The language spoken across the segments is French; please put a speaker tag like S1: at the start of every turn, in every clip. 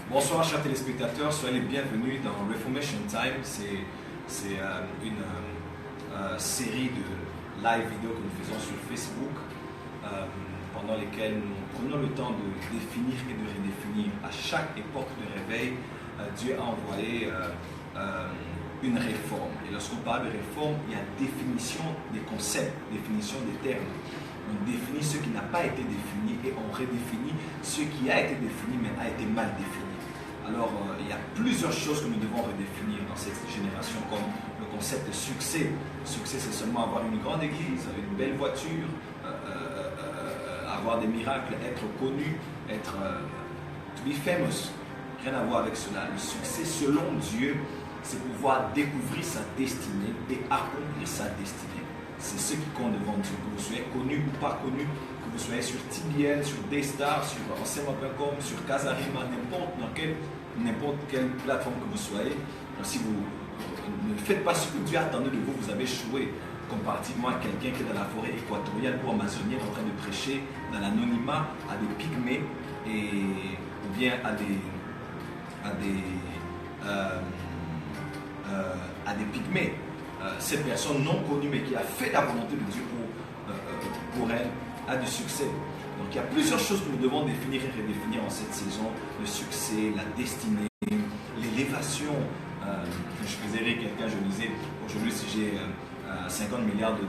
S1: Bonsoir chers téléspectateurs, soyez les bienvenus dans Reformation Time. C'est une série de live vidéo que nous faisons sur Facebook pendant lesquelles nous prenons le temps de définir et de redéfinir. À chaque époque de réveil, Dieu a envoyé une réforme. Et lorsqu'on parle de réforme, il y a définition des concepts, définition des termes. On définit ce qui n'a pas été défini et on redéfinit ce qui a été défini mais a été mal défini. Alors, il y a plusieurs choses que nous devons redéfinir dans cette génération, comme le concept de succès. Succès, c'est seulement avoir une grande église, une belle voiture, avoir des miracles, être connu, être to be famous. Rien à voir avec cela. Le succès, selon Dieu, c'est pouvoir découvrir sa destinée et accomplir sa destinée. C'est ce qui compte devant Dieu. Que vous soyez connu ou pas connu, que vous soyez sur TBN, sur Daystar, sur enseignement.com, sur Casarima, n'importe quelle plateforme que vous soyez. Si vous ne faites pas ce que Dieu attendait de vous, vous avez échoué. Comparativement à quelqu'un qui est dans la forêt équatoriale ou amazonienne en train de prêcher dans l'anonymat à des pygmées ou bien à des pygmées. Cette personne non connue mais qui a fait la volonté de Dieu pour elle a du succès. Donc il y a plusieurs choses que nous devons définir et redéfinir en cette saison. Le succès, la destinée, l'élévation. Je faisais rire quelqu'un, je disais, aujourd'hui si j'ai 50 milliards de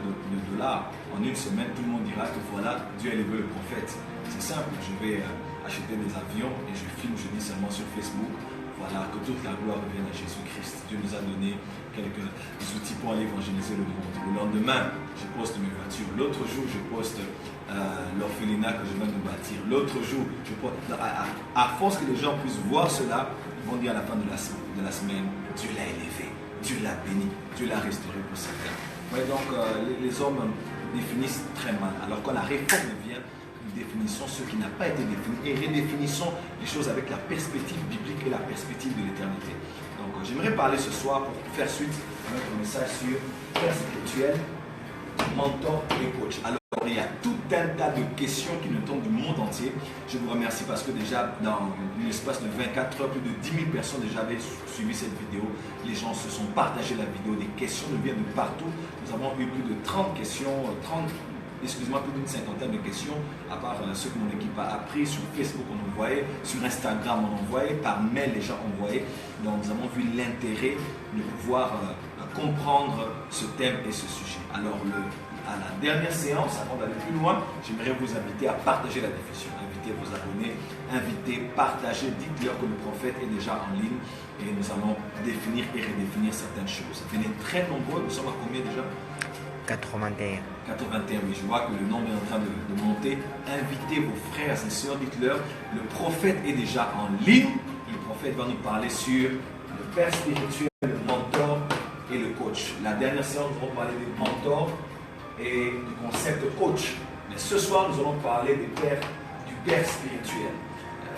S1: dollars, en une semaine tout le monde dira que voilà, Dieu a élevé le prophète. C'est simple, je vais acheter des avions et je filme, je dis seulement sur Facebook. Voilà, que toute la gloire revienne à Jésus-Christ. Dieu nous a donné quelques outils pour aller évangéliser le monde. Le lendemain, je poste mes voitures. L'autre jour, je poste l'orphelinat que je viens de bâtir. L'autre jour, je poste... À force que les gens puissent voir cela, ils vont dire à la fin de la semaine, Dieu l'a élevé, Dieu l'a béni, Dieu l'a restauré pour certains. Ouais, donc, les hommes définissent très mal. Alors quand la réforme vient, définissons ce qui n'a pas été défini et redéfinissons les choses avec la perspective biblique et la perspective de l'éternité. Donc j'aimerais parler ce soir pour faire suite à notre message sur père spirituel, mentor et coach. Alors il y a tout un tas de questions qui nous tombent du monde entier. Je vous remercie parce que déjà dans l'espace de 24 heures, plus de 10 000 personnes déjà avaient suivi cette vidéo. Les gens se sont partagés la vidéo, des questions nous viennent de partout. Nous avons eu plus de 30 questions, plus d'une cinquantaine de questions, à part ceux que mon équipe a appris. Sur Facebook on envoyait, sur Instagram on envoyait, par mail les gens envoyaient. Donc nous avons vu l'intérêt de pouvoir comprendre ce thème et ce sujet. Alors à la dernière séance, avant d'aller plus loin, j'aimerais vous inviter à partager la diffusion, inviter vos abonnés, inviter, partager, dites-leur que le prophète est déjà en ligne et nous allons définir et redéfinir certaines choses. Venez très nombreux, nous sommes à combien déjà?
S2: 81.
S1: 81, oui, je vois que le nombre est en train de monter. Invitez vos frères et sœurs, dites-leur, le prophète est déjà en ligne. Le prophète va nous parler sur le père spirituel, le mentor et le coach. La dernière séance, nous allons parler des mentors et du concept de coach. Mais ce soir, nous allons parler du père spirituel.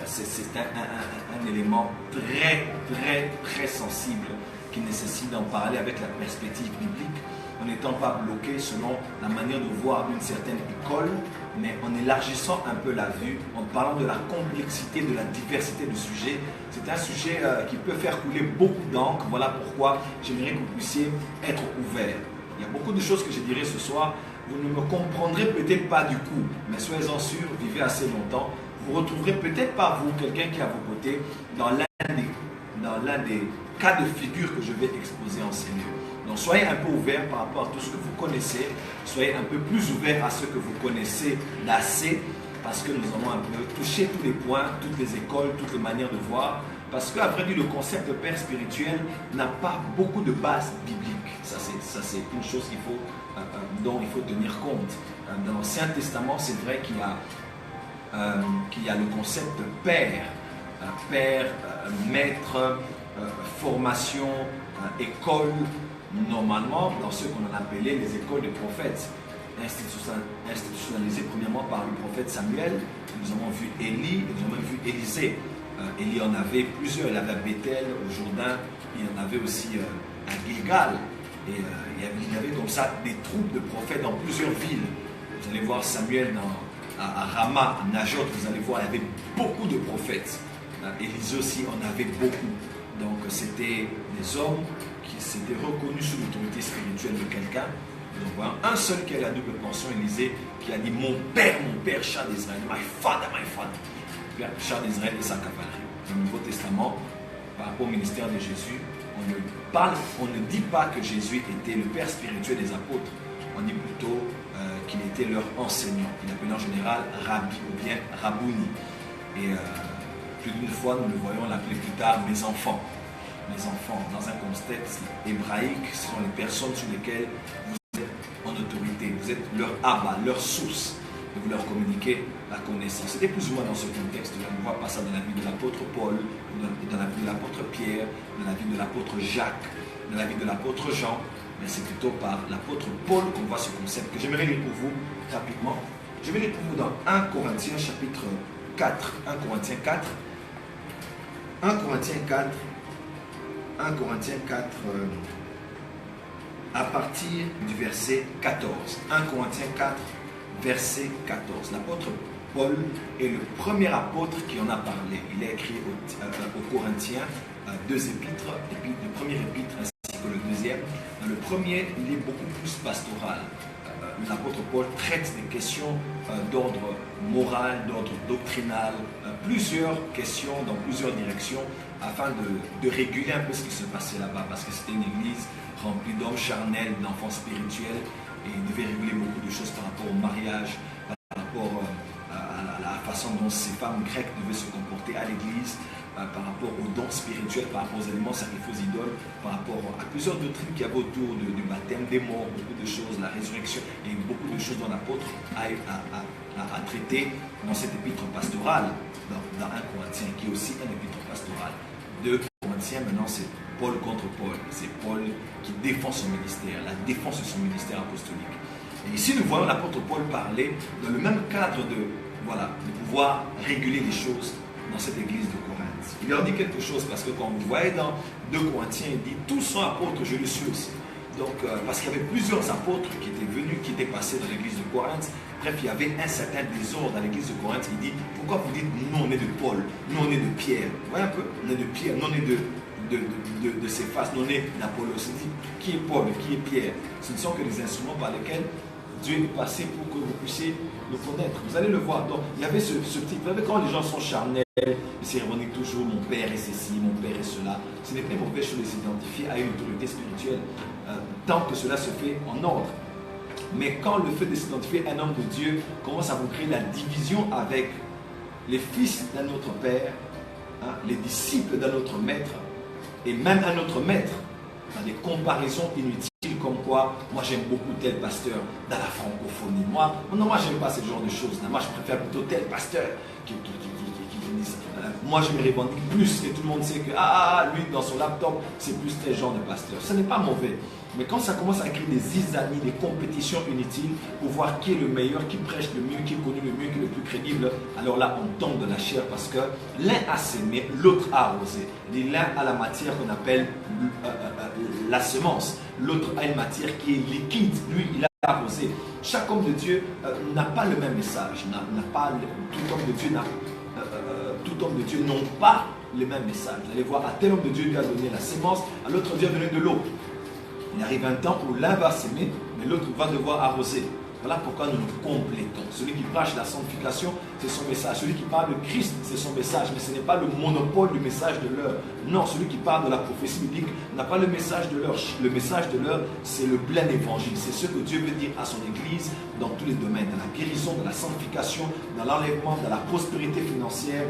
S1: C'est un élément très sensible qui nécessite d'en parler avec la perspective biblique, en n'étant pas bloqué selon la manière de voir une certaine école, mais en élargissant un peu la vue, en parlant de la complexité, de la diversité du sujet. C'est un sujet qui peut faire couler beaucoup d'encre. Voilà pourquoi j'aimerais que vous puissiez être ouverts. Il y a beaucoup de choses que je dirai ce soir. Vous ne me comprendrez peut-être pas du coup, mais soyez-en sûrs, vivez assez longtemps. Vous retrouverez peut-être pas vous, quelqu'un qui est à vos côtés, dans l'un des cas de figure que je vais exposer en Seigneur. Donc soyez un peu ouverts par rapport à tout ce que vous connaissez, soyez un peu plus ouverts à ce que vous connaissez d'assez, parce que nous allons un peu toucher tous les points, toutes les écoles, toutes les manières de voir, parce qu'à vrai dire, le concept de père spirituel n'a pas beaucoup de base biblique. Ça c'est une chose dont il faut tenir compte. Dans l'Ancien Testament, c'est vrai qu'il y a le concept de père, maître, formation, école. Normalement, dans ce qu'on a appelé les écoles de prophètes, institutionnalisées premièrement par le prophète Samuel. Nous avons vu Élie et nous avons même vu Élisée. Élie en avait plusieurs, il avait à Bethel, au Jourdain, il en avait aussi à Gilgal. Et il y avait comme ça des troupes de prophètes dans plusieurs villes. Vous allez voir Samuel à Rama, à Najot, vous allez voir, il y avait beaucoup de prophètes. Élisée aussi en avait beaucoup. Donc c'était des hommes qui s'étaient reconnus sous l'autorité spirituelle de quelqu'un. Donc voilà, un seul qui a la double pension, Élisée, qui a dit mon père, char d'Israël, my father, char d'Israël et sa cavalerie. Dans le Nouveau Testament, par rapport au ministère de Jésus, on ne dit pas que Jésus était le père spirituel des apôtres, on dit plutôt qu'il était leur enseignant. Il appelait en général Rabbi ou bien Rabouni. Et plus d'une fois, nous le voyons l'appeler plus tard mes enfants. Mes enfants, dans un contexte hébraïque, ce sont les personnes sur lesquelles vous êtes en autorité, vous êtes leur abba, leur source, et vous leur communiquez la connaissance. C'était plus ou moins dans ce contexte. On ne voit pas ça dans la vie de l'apôtre Paul, dans la vie de l'apôtre Pierre, dans la vie de l'apôtre Jacques, dans la vie de l'apôtre Jean, mais c'est plutôt par l'apôtre Paul qu'on voit ce concept que j'aimerais lire pour vous rapidement. Je vais lire pour vous dans 1 Corinthiens chapitre 4. 1 Corinthiens 4. 1 Corinthiens 4. 1 Corinthiens 4 à partir du verset 14. 1 Corinthiens 4, verset 14. L'apôtre Paul est le premier apôtre qui en a parlé. Il a écrit aux Corinthiens deux épîtres, le premier épître ainsi que le deuxième. Dans le premier, il est beaucoup plus pastoral. L'apôtre Paul traite des questions d'ordre moral, d'ordre doctrinal, plusieurs questions dans plusieurs directions afin de réguler un peu ce qui se passait là-bas, parce que c'était une église remplie d'hommes charnels, d'enfants spirituels, et il devait réguler beaucoup de choses par rapport au mariage, par rapport à la façon dont ces femmes grecques devaient se comporter à l'église, par rapport aux dons spirituels, par rapport aux éléments sacrifiés aux idoles, par rapport à plusieurs doctrines qu'il y avait autour du baptême des morts, beaucoup de choses, la résurrection, et beaucoup de choses dont l'apôtre a traité dans cette épître pastorale, dans 1 Corinthiens, qui est aussi un épître pastoral. 2 Corinthiens, maintenant c'est Paul contre Paul, c'est Paul qui défend son ministère, la défense de son ministère apostolique. Et ici nous voyons l'apôtre Paul parler dans le même cadre de pouvoir réguler les choses dans cette église de Corinthe. Il leur dit quelque chose parce que quand vous voyez dans 2 Corinthiens, il dit tous sont apôtres, je le suis aussi. Donc, parce qu'il y avait plusieurs apôtres qui étaient venus, qui étaient passés dans l'église de Corinthe. Bref, il y avait un certain désordre dans l'église de Corinthe. Il dit, pourquoi vous dites, nous on est de Paul, nous on est de Pierre. Vous voyez un peu, on est de Pierre, nous on est de Céphas, nous on est d'Apollos. Il dit, qui est Paul, qui est Pierre? Ce ne sont que les instruments par lesquels Dieu est passé pour que vous puissiez le connaître. Vous allez le voir. Donc, il y avait ce petit... Vous savez, quand les gens sont charnels, ils s'ironiquent toujours, mon père est ceci, mon père est cela. Ce n'est pas une mauvaise chose de s'identifier à une autorité spirituelle, tant que cela se fait en ordre. Mais quand le fait de s'identifier à un homme de Dieu commence à vous créer la division avec les fils d'un autre père, les disciples d'un autre maître, et même un autre maître, dans des comparaisons inutiles, comme quoi, moi j'aime beaucoup tel pasteur dans la francophonie. Moi j'aime pas ce genre de choses. Moi je préfère plutôt tel pasteur qui dit ça. Moi je me revendique plus, et tout le monde sait que lui dans son laptop c'est plus tel genre de pasteur. Ce n'est pas mauvais. Mais quand ça commence à créer des zizanies, des compétitions inutiles pour voir qui est le meilleur, qui prêche le mieux, qui est connu le mieux, qui est le plus crédible, alors là on tombe de la chair parce que l'un a sémé, l'autre a arrosé. L'un a la matière qu'on appelle la semence, l'autre a une matière qui est liquide, lui il a arrosé. Chaque homme de Dieu n'a pas le même message, tout homme de Dieu n'ont pas le même message. Vous allez voir, à tel homme de Dieu lui a donné la semence, à l'autre Dieu a donné de l'eau. Il arrive un temps où l'un va s'aimer, mais l'autre va devoir arroser. Voilà pourquoi nous nous complétons. Celui qui prêche la sanctification, c'est son message. Celui qui parle de Christ, c'est son message. Mais ce n'est pas le monopole du message de l'heure. Non, celui qui parle de la prophétie biblique n'a pas le message de l'heure. Le message de l'heure, c'est le plein évangile. C'est ce que Dieu veut dire à son Église dans tous les domaines. Dans la guérison, dans la sanctification, dans l'enlèvement, dans la prospérité financière,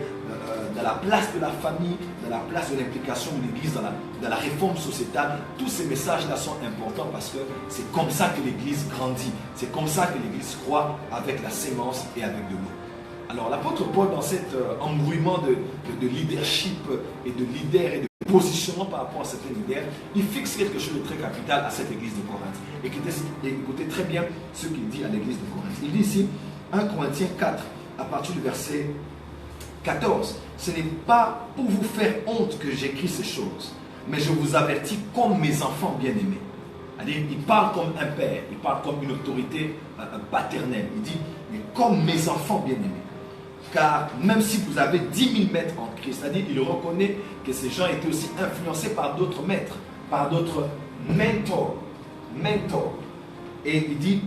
S1: dans la place de la famille, dans la place de l'implication de l'Église, dans la réforme sociétale. Tous ces messages-là sont importants parce que c'est comme ça que l'Église grandit. C'est comme ça que l'Église croît avec la sémence et avec de l'eau. Alors l'apôtre Paul, dans cet embrouillement de leadership et de leader et de positionnement par rapport à certains leaders, il fixe quelque chose de très capital à cette église de Corinthe. Écoutez très bien ce qu'il dit à l'église de Corinthe. Il dit ici, 1 Corinthiens 4, à partir du verset 14, ce n'est pas pour vous faire honte que j'écris ces choses, mais je vous avertis comme mes enfants bien-aimés. Il parle comme un père, il parle comme une autorité paternelle. Il dit, mais comme mes enfants bien-aimés. car même si vous avez 10 000 maîtres en Christ, c'est-à-dire il reconnaît que ces gens étaient aussi influencés par d'autres maîtres, par d'autres mentors. Et il dit,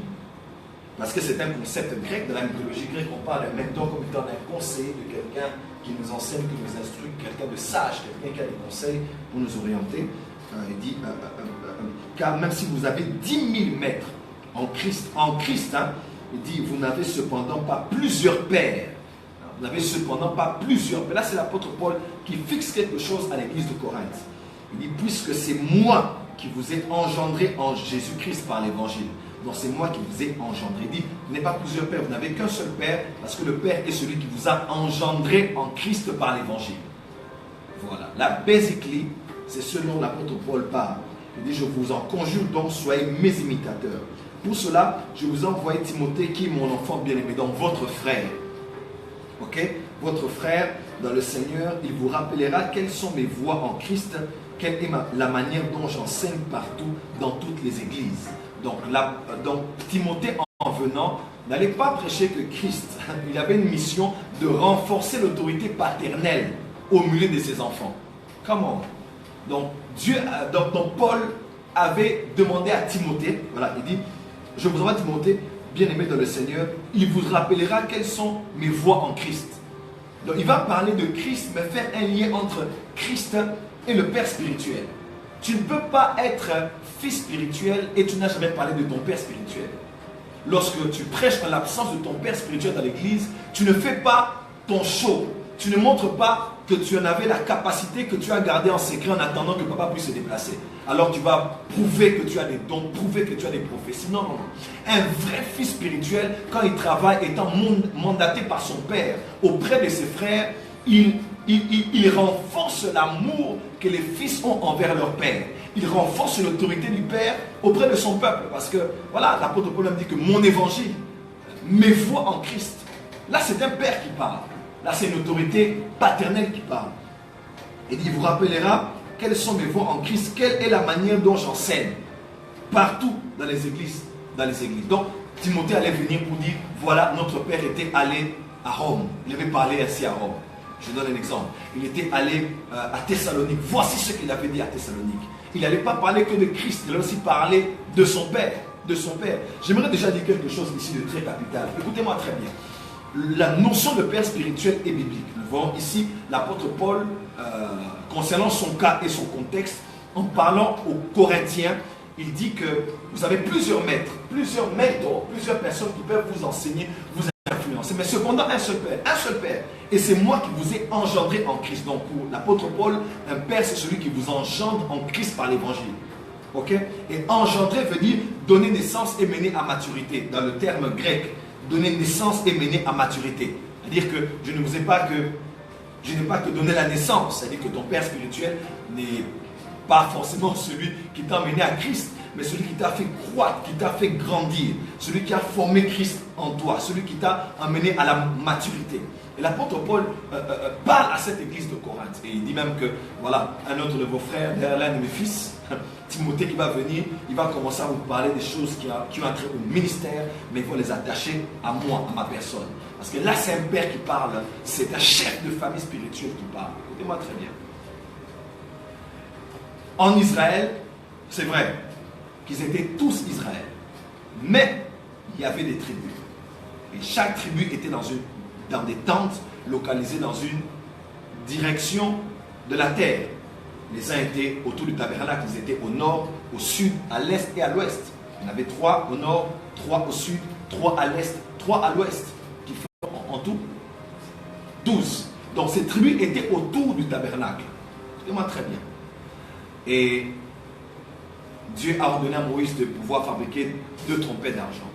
S1: parce que c'est un concept grec, dans la mythologie grecque, on parle d'un mentor comme étant d'un conseiller, de quelqu'un qui nous enseigne, qui nous instruit, quelqu'un de sage, quelqu'un qui a des conseils pour nous orienter. Il dit, car même si vous avez 10 000 maîtres en Christ, il dit, vous n'avez cependant pas plusieurs pères. Vous n'avez cependant pas plusieurs pères. Là, c'est l'apôtre Paul qui fixe quelque chose à l'église de Corinthe. Il dit, puisque c'est moi qui vous ai engendré en Jésus-Christ par l'évangile. Donc c'est moi qui vous ai engendré. Il dit, vous n'avez pas plusieurs pères, vous n'avez qu'un seul père, parce que le père est celui qui vous a engendré en Christ par l'évangile. Voilà. Là, basically, c'est ce dont l'apôtre Paul parle. Il dit, je vous en conjure donc, soyez mes imitateurs. Pour cela, je vous ai envoyé Timothée, qui est mon enfant bien-aimé, donc votre frère. Ok? Votre frère dans le Seigneur, il vous rappellera quelles sont mes voies en Christ, quelle est la manière dont j'enseigne partout dans toutes les églises. Donc Timothée, en venant, n'allait pas prêcher que Christ. Il avait une mission de renforcer l'autorité paternelle au milieu de ses enfants. Comment? Donc Paul avait demandé à Timothée, voilà, il dit, je vous envoie Timothée, bien-aimé dans le Seigneur, il vous rappellera quelles sont mes voies en Christ. Donc il va parler de Christ, mais faire un lien entre Christ et le Père spirituel. Tu ne peux pas être fils spirituel et tu n'as jamais parlé de ton Père spirituel. Lorsque tu prêches en l'absence de ton Père spirituel dans l'église, tu ne fais pas ton show. Tu ne montres pas que tu en avais la capacité, que tu as gardé en secret en attendant que papa puisse se déplacer. Alors tu vas prouver que tu as des dons, prouver que tu as des prophéties. Non. Un vrai fils spirituel, quand il travaille étant mandaté par son père auprès de ses frères, il renforce l'amour que les fils ont envers leur père. Il renforce l'autorité du père auprès de son peuple. Parce que, voilà, l'apôtre Paul me dit que mon évangile, mes voies en Christ, là c'est un père qui parle. Là c'est une autorité paternelle qui parle. Et il vous rappellera quelles sont mes voies en Christ, quelle est la manière dont j'enseigne partout dans les églises. Donc, Timothée allait venir pour dire, voilà, notre père était allé à Rome. Il avait parlé ainsi à Rome. Je donne un exemple. Il était allé à Thessalonique. Voici ce qu'il avait dit à Thessalonique. Il n'allait pas parler que de Christ, il allait aussi parler de son Père. J'aimerais déjà dire quelque chose ici de très capital. Écoutez-moi très bien. La notion de Père spirituel est biblique. Nous voyons ici l'apôtre Paul, concernant son cas et son contexte, en parlant aux Corinthiens, il dit que vous avez plusieurs maîtres, plusieurs mentors, plusieurs personnes qui peuvent vous enseigner, vous influencer. Mais cependant, un seul Père. Et c'est moi qui vous ai engendré en Christ. Donc pour l'apôtre Paul, un Père, c'est celui qui vous engendre en Christ par l'évangile. Ok? Et engendrer veut dire donner naissance et mener à maturité. Dans le terme grec, donner naissance et mener à maturité. C'est-à-dire que je n'ai pas que donner la naissance. C'est-à-dire que ton Père spirituel n'est pas forcément celui qui t'a amené à Christ, mais celui qui t'a fait croître, qui t'a fait grandir, celui qui a formé Christ en toi, celui qui t'a amené à la maturité. Et l'apôtre Paul parle à cette église de Corinthe. Et il dit même que, voilà, un autre de vos frères, l'un de mes fils, Timothée, qui va venir, il va commencer à vous parler des choses qui ont trait au ministère, mais il faut les attacher à moi, à ma personne. Parce que là, c'est un père qui parle, c'est un chef de famille spirituelle qui parle. Écoutez-moi très bien. En Israël, c'est vrai qu'ils étaient tous Israël. Mais il y avait des tribus. Et chaque tribu était dans des tentes localisées dans une direction de la terre. Les uns étaient autour du tabernacle, ils étaient au nord, au sud, à l'est et à l'ouest. Il y en avait 3 au nord, 3 au sud, 3 à l'est, 3 à l'ouest, qui font en tout 12. Donc ces tribus étaient autour du tabernacle. Écoutez-moi très bien. Et Dieu a ordonné à Moïse de pouvoir fabriquer 2 trompettes d'argent.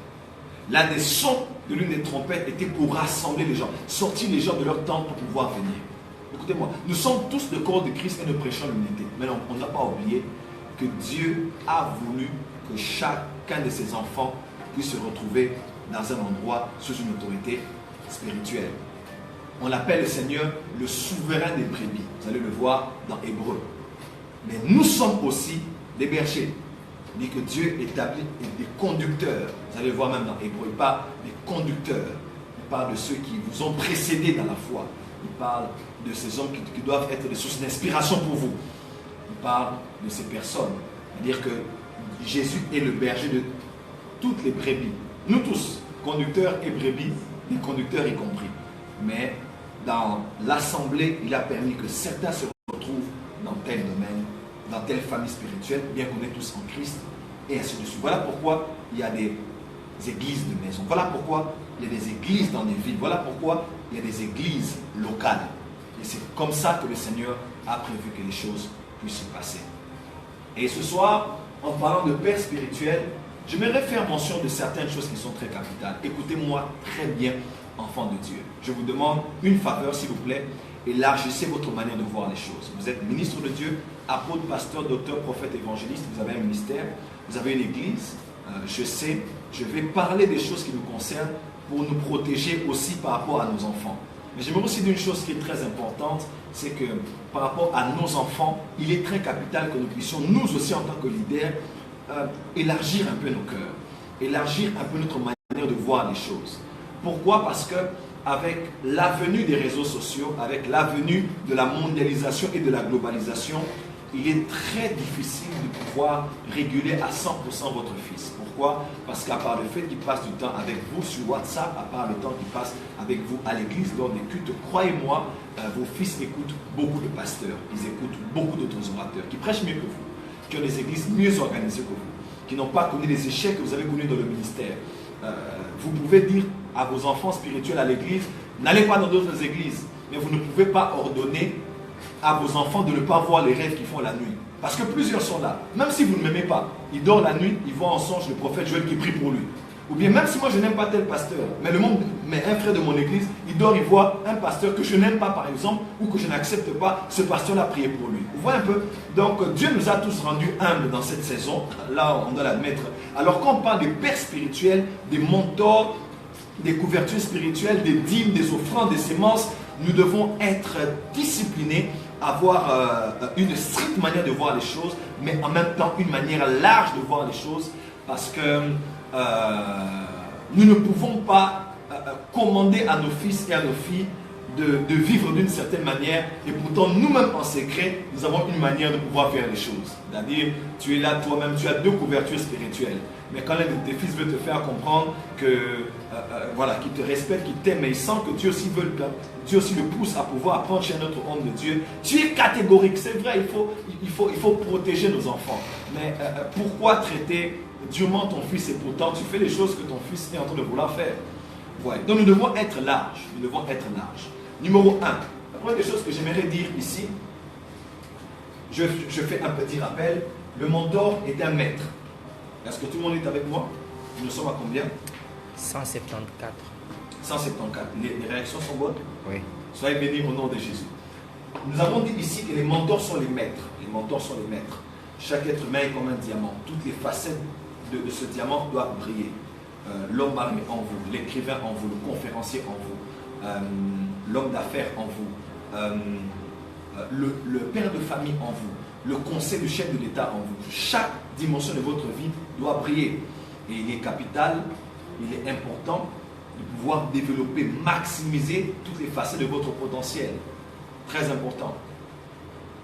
S1: L'un des sons de l'une des trompettes était pour rassembler les gens, sortir les gens de leur tente pour pouvoir venir. Écoutez-moi, nous sommes tous le corps de Christ et nous prêchons l'unité. Mais non, on n'a pas oublié que Dieu a voulu que chacun de ses enfants puisse se retrouver dans un endroit sous une autorité spirituelle. On l'appelle le Seigneur le souverain des brebis. Vous allez le voir dans Hébreu. Mais nous sommes aussi les bergers. Il dit que Dieu établit des conducteurs. Vous allez le voir même dans Hébreu, pas des conducteurs. parle de ceux qui vous ont précédé dans la foi. Il parle de ces hommes qui doivent être des sources d'inspiration pour vous. Il parle de ces personnes. C'est-à-dire que Jésus est le berger de toutes les brebis. Nous tous, conducteurs et brebis, les conducteurs y compris. Mais dans l'assemblée, il a permis que certains se retrouvent dans tel domaine, dans telle famille spirituelle, bien qu'on est tous en Christ, et ainsi de suite. Voilà pourquoi il y a des églises de maison. Voilà pourquoi il y a des églises dans des villes. Voilà pourquoi il y a des églises locales. Et c'est comme ça que le Seigneur a prévu que les choses puissent se passer. Et ce soir, en parlant de père spirituel, j'aimerais faire mention de certaines choses qui sont très capitales. Écoutez-moi très bien, enfants de Dieu. Je vous demande une faveur, s'il vous plaît. Élargissez votre manière de voir les choses. Vous êtes ministre de Dieu, apôtre, pasteur, docteur, prophète, évangéliste. Vous avez un ministère, vous avez une église. Je sais, je vais parler des choses qui nous concernent pour nous protéger aussi par rapport à nos enfants. Mais j'aimerais aussi dire une chose qui est très importante, c'est que par rapport à nos enfants, il est très capital que nous puissions, nous aussi en tant que leaders, élargir un peu nos cœurs, élargir un peu notre manière de voir les choses. Pourquoi? Parce que avec l'avenue des réseaux sociaux, avec l'avenue de la mondialisation et de la globalisation, il est très difficile de pouvoir réguler à 100% votre fils. Pourquoi? Parce qu'à part le fait qu'il passe du temps avec vous sur WhatsApp, à part le temps qu'il passe avec vous à l'église lors des cultes, croyez-moi, vos fils écoutent beaucoup de pasteurs, ils écoutent beaucoup d'autres orateurs qui prêchent mieux que vous, qui ont des églises mieux organisées que vous, qui n'ont pas connu les échecs que vous avez connus dans le ministère. Vous pouvez dire à vos enfants spirituels à l'église, n'allez pas dans d'autres églises, mais vous ne pouvez pas ordonner à vos enfants de ne pas voir les rêves qu'ils font la nuit. Parce que plusieurs sont là. Même si vous ne m'aimez pas, ils dorment la nuit, ils voient en songe le prophète Joël qui prie pour lui. Ou bien même si moi je n'aime pas tel pasteur, mais un frère de mon église, il dort, il voit un pasteur que je n'aime pas par exemple, ou que je n'accepte pas, ce pasteur-là prier pour lui. Vous voyez un peu? Donc Dieu nous a tous rendus humbles dans cette saison, là on doit l'admettre. Alors quand on parle des pères spirituels, des mentors, des couvertures spirituelles, des dîmes, des offrandes, des sémences, nous devons être disciplinés, avoir une stricte manière de voir les choses, mais en même temps une manière large de voir les choses, parce que nous ne pouvons pas commander à nos fils et à nos filles de vivre d'une certaine manière, et pourtant nous-mêmes en secret, nous avons une manière de pouvoir faire les choses. C'est-à-dire, tu es là toi-même, tu as deux couvertures spirituelles. Mais quand l'un de tes fils veut te faire comprendre que, voilà, qu'il te respecte, qu'il t'aime, mais il sent que Dieu aussi Dieu aussi le pousse à pouvoir apprendre chez un autre homme de Dieu, tu es catégorique. C'est vrai, il faut protéger nos enfants. Mais pourquoi traiter durement ton fils et pourtant tu fais les choses que ton fils est en train de vouloir faire? Ouais. Donc nous devons être larges. Nous devons être larges. Numéro 1. La première des choses que j'aimerais dire ici, je fais un petit rappel. Le mentor est un maître. Est-ce que tout le monde est avec moi? Nous sommes à combien?
S2: 174.
S1: 174. Les réactions sont bonnes?
S2: Oui.
S1: Soyez bénis au nom de Jésus. Nous avons dit ici que les mentors sont les maîtres. Les mentors sont les maîtres. Chaque être humain est comme un diamant. Toutes les facettes de ce diamant doivent briller. L'homme marié en vous, l'écrivain en vous, le conférencier en vous, l'homme d'affaires en vous, le père de famille en vous, le conseil du chef de l'État en vous. Chaque dimension de votre vie doit briller. Et il est capital, il est important de pouvoir développer, maximiser toutes les facettes de votre potentiel. Très important.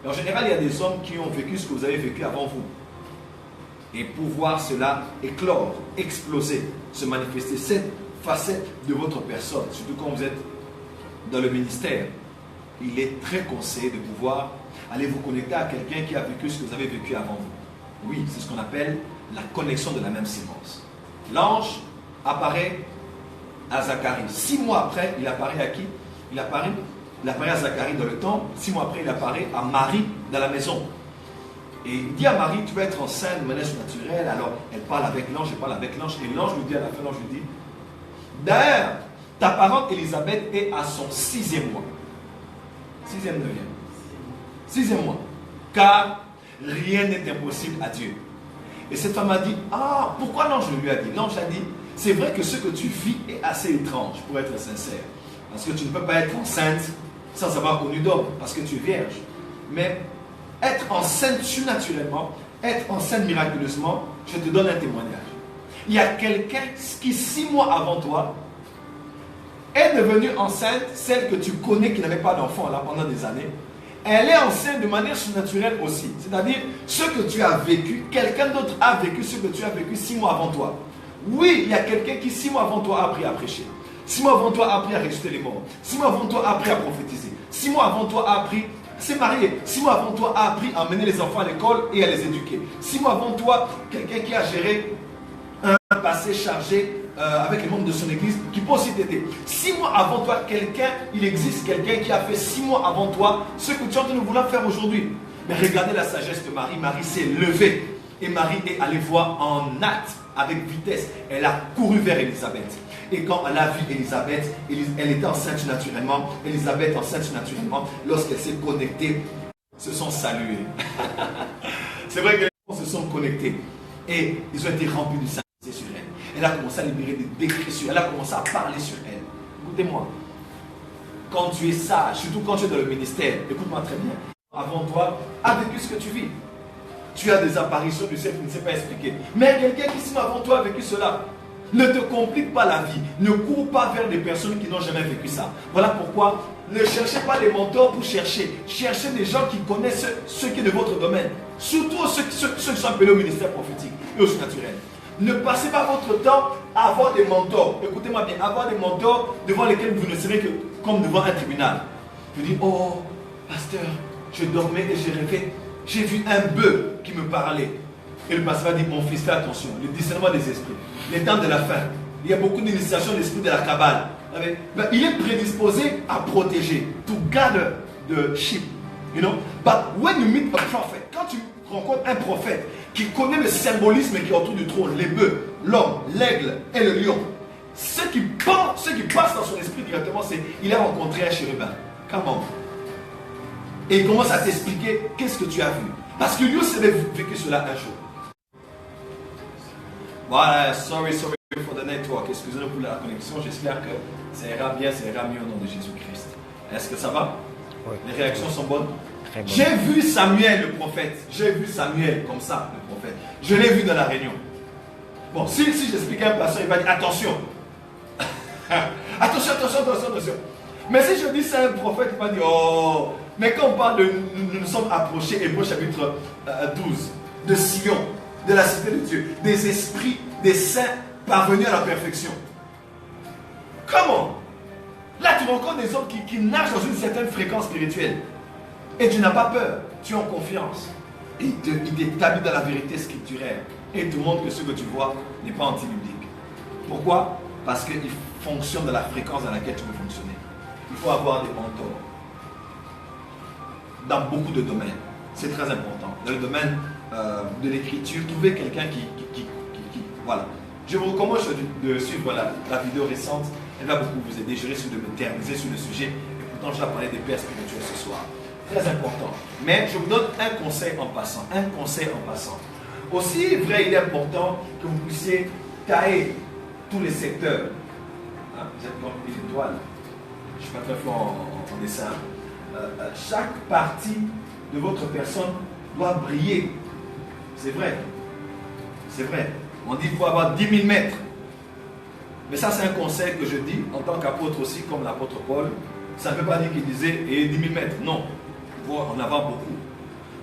S1: Et en général, il y a des hommes qui ont vécu ce que vous avez vécu avant vous. Et pour voir cela éclore, exploser, se manifester, cette facette de votre personne, surtout quand vous êtes dans le ministère, il est très conseillé de pouvoir aller vous connecter à quelqu'un qui a vécu ce que vous avez vécu avant vous. Oui, c'est ce qu'on appelle la connexion de la même sémence. L'ange apparaît à Zacharie. 6 mois après, il apparaît à qui? Il apparaît à Zacharie dans le temple. 6 mois après, il apparaît à Marie dans la maison. Et il dit à Marie, tu vas être enceinte de manière surnaturelle. Alors, elle parle avec l'ange, elle parle avec l'ange. Et l'ange lui dit à la fin, l'ange lui dit, d'ailleurs, ta parente Élisabeth est à son 6e mois. 6e, 9e. 6e mois. Car rien n'est impossible à Dieu. Et cette femme a dit, ah, pourquoi l'ange lui a dit? L'ange a dit, c'est vrai que ce que tu vis est assez étrange, pour être sincère. Parce que tu ne peux pas être enceinte sans avoir connu d'homme, parce que tu es vierge. Mais être enceinte surnaturellement, être enceinte miraculeusement, je te donne un témoignage. Il y a quelqu'un qui 6 mois avant toi est devenue enceinte, celle que tu connais qui n'avait pas d'enfant là pendant des années, elle est enceinte de manière surnaturelle aussi. C'est-à-dire, ce que tu as vécu, quelqu'un d'autre a vécu ce que tu as vécu 6 mois avant toi. Oui, il y a quelqu'un qui 6 mois avant toi a appris à prêcher. 6 mois avant toi a appris à ressusciter les morts. 6 mois avant toi a appris à prophétiser. 6 mois avant toi a appris à se marier. 6 mois avant toi a appris à emmener les enfants à l'école et à les éduquer. 6 mois avant toi, quelqu'un qui a géré un passé chargé avec les membres de son église, qui peut aussi t'aider. 6 mois avant toi, il existe quelqu'un qui a fait 6 mois avant toi ce que tu es en train de vouloir faire aujourd'hui. Mais regardez la sagesse de Marie. Marie s'est levée et Marie est allée voir en acte, avec vitesse. Elle a couru vers Élisabeth. Et quand elle a vu Élisabeth, elle était enceinte naturellement. Élisabeth enceinte naturellement. Lorsqu'elle s'est connectée, se sont salués. C'est vrai que les gens se sont connectés. Et ils ont été remplis du Saint-Esprit sur elle. Elle a commencé à libérer des décrets sur elle. Elle a commencé à parler sur elle. Écoutez-moi. Quand tu es sage, surtout quand tu es dans le ministère, écoute-moi très bien. Avant toi, a vécu ce que tu vis. Tu as des apparitions du ciel qui ne sait pas expliquer. Mais quelqu'un qui, sinon avant toi, a vécu cela. Ne te complique pas la vie. Ne cours pas vers des personnes qui n'ont jamais vécu ça. Voilà pourquoi ne cherchez pas des mentors pour chercher. Cherchez des gens qui connaissent ce qui est de votre domaine. Surtout ceux qui sont appelés au ministère prophétique et au surnaturel. Ne passez pas votre temps à avoir des mentors. Écoutez-moi bien, avoir des mentors devant lesquels vous ne serez que comme devant un tribunal. Vous dites, oh, pasteur, je dormais et j'ai rêvé. J'ai vu un bœuf qui me parlait. Et le pasteur dit, mon fils, fais attention. Le discernement des esprits. Les temps de la fin. Il y a beaucoup d'initiations de l'esprit de la Kabbale. Il est prédisposé à protéger. To gather the sheep. You know? But when you meet a prophet, quand tu rencontres un prophète qui connaît le symbolisme qui est autour du trône, les bœufs, l'homme, l'aigle et le lion, ce qui passe dans son esprit directement, c'est il a rencontré un chérubin. Comment? Et il commence à t'expliquer qu'est-ce que tu as vu. Parce que lui aussi avait vécu cela un jour. Voilà, sorry for the network. Excusez-nous pour la connexion. J'espère que ça ira bien, ça ira mieux au nom de Jésus-Christ. Est-ce que ça va? Oui. Les réactions sont bonnes? J'ai vu Samuel le prophète. J'ai vu Samuel comme ça, le prophète. Je l'ai vu dans la réunion. Bon, si j'explique à un pasteur, il va dire attention. attention. Mais si je dis c'est un prophète, il va dire oh. Mais quand on parle de nous sommes approchés, Hébreux chapitre 12, de Sion, de la cité de Dieu, des esprits, des saints parvenus à la perfection. Comment? Là, tu rencontres des hommes qui nagent dans une certaine fréquence spirituelle. Et tu n'as pas peur, tu es en confiance. Et il t'établit dans la vérité scripturaire. Et il te montre que ce que tu vois n'est pas anti-biblique. Pourquoi? Parce qu'il fonctionne dans la fréquence dans laquelle tu veux fonctionner. Il faut avoir des mentors. Dans beaucoup de domaines. C'est très important. Dans le domaine de l'écriture, trouver quelqu'un qui voilà. Je vous recommande de suivre la vidéo récente. Elle va beaucoup vous aider. Je risque de me terminer sur le sujet. Et pourtant, je vais parler des pères spirituels ce soir. Très important. Mais je vous donne un conseil en passant. Un conseil en passant. Aussi vrai, il est important que vous puissiez tailler tous les secteurs. Hein, vous êtes comme une étoile. Je ne suis pas très fort en dessin. Chaque partie de votre personne doit briller. C'est vrai. C'est vrai. On dit qu'il faut avoir 10 000 mètres. Mais ça, c'est un conseil que je dis en tant qu'apôtre aussi, comme l'apôtre Paul. Ça ne veut pas dire qu'il disait et 10 000 mètres. Non. Il faut en avoir beaucoup.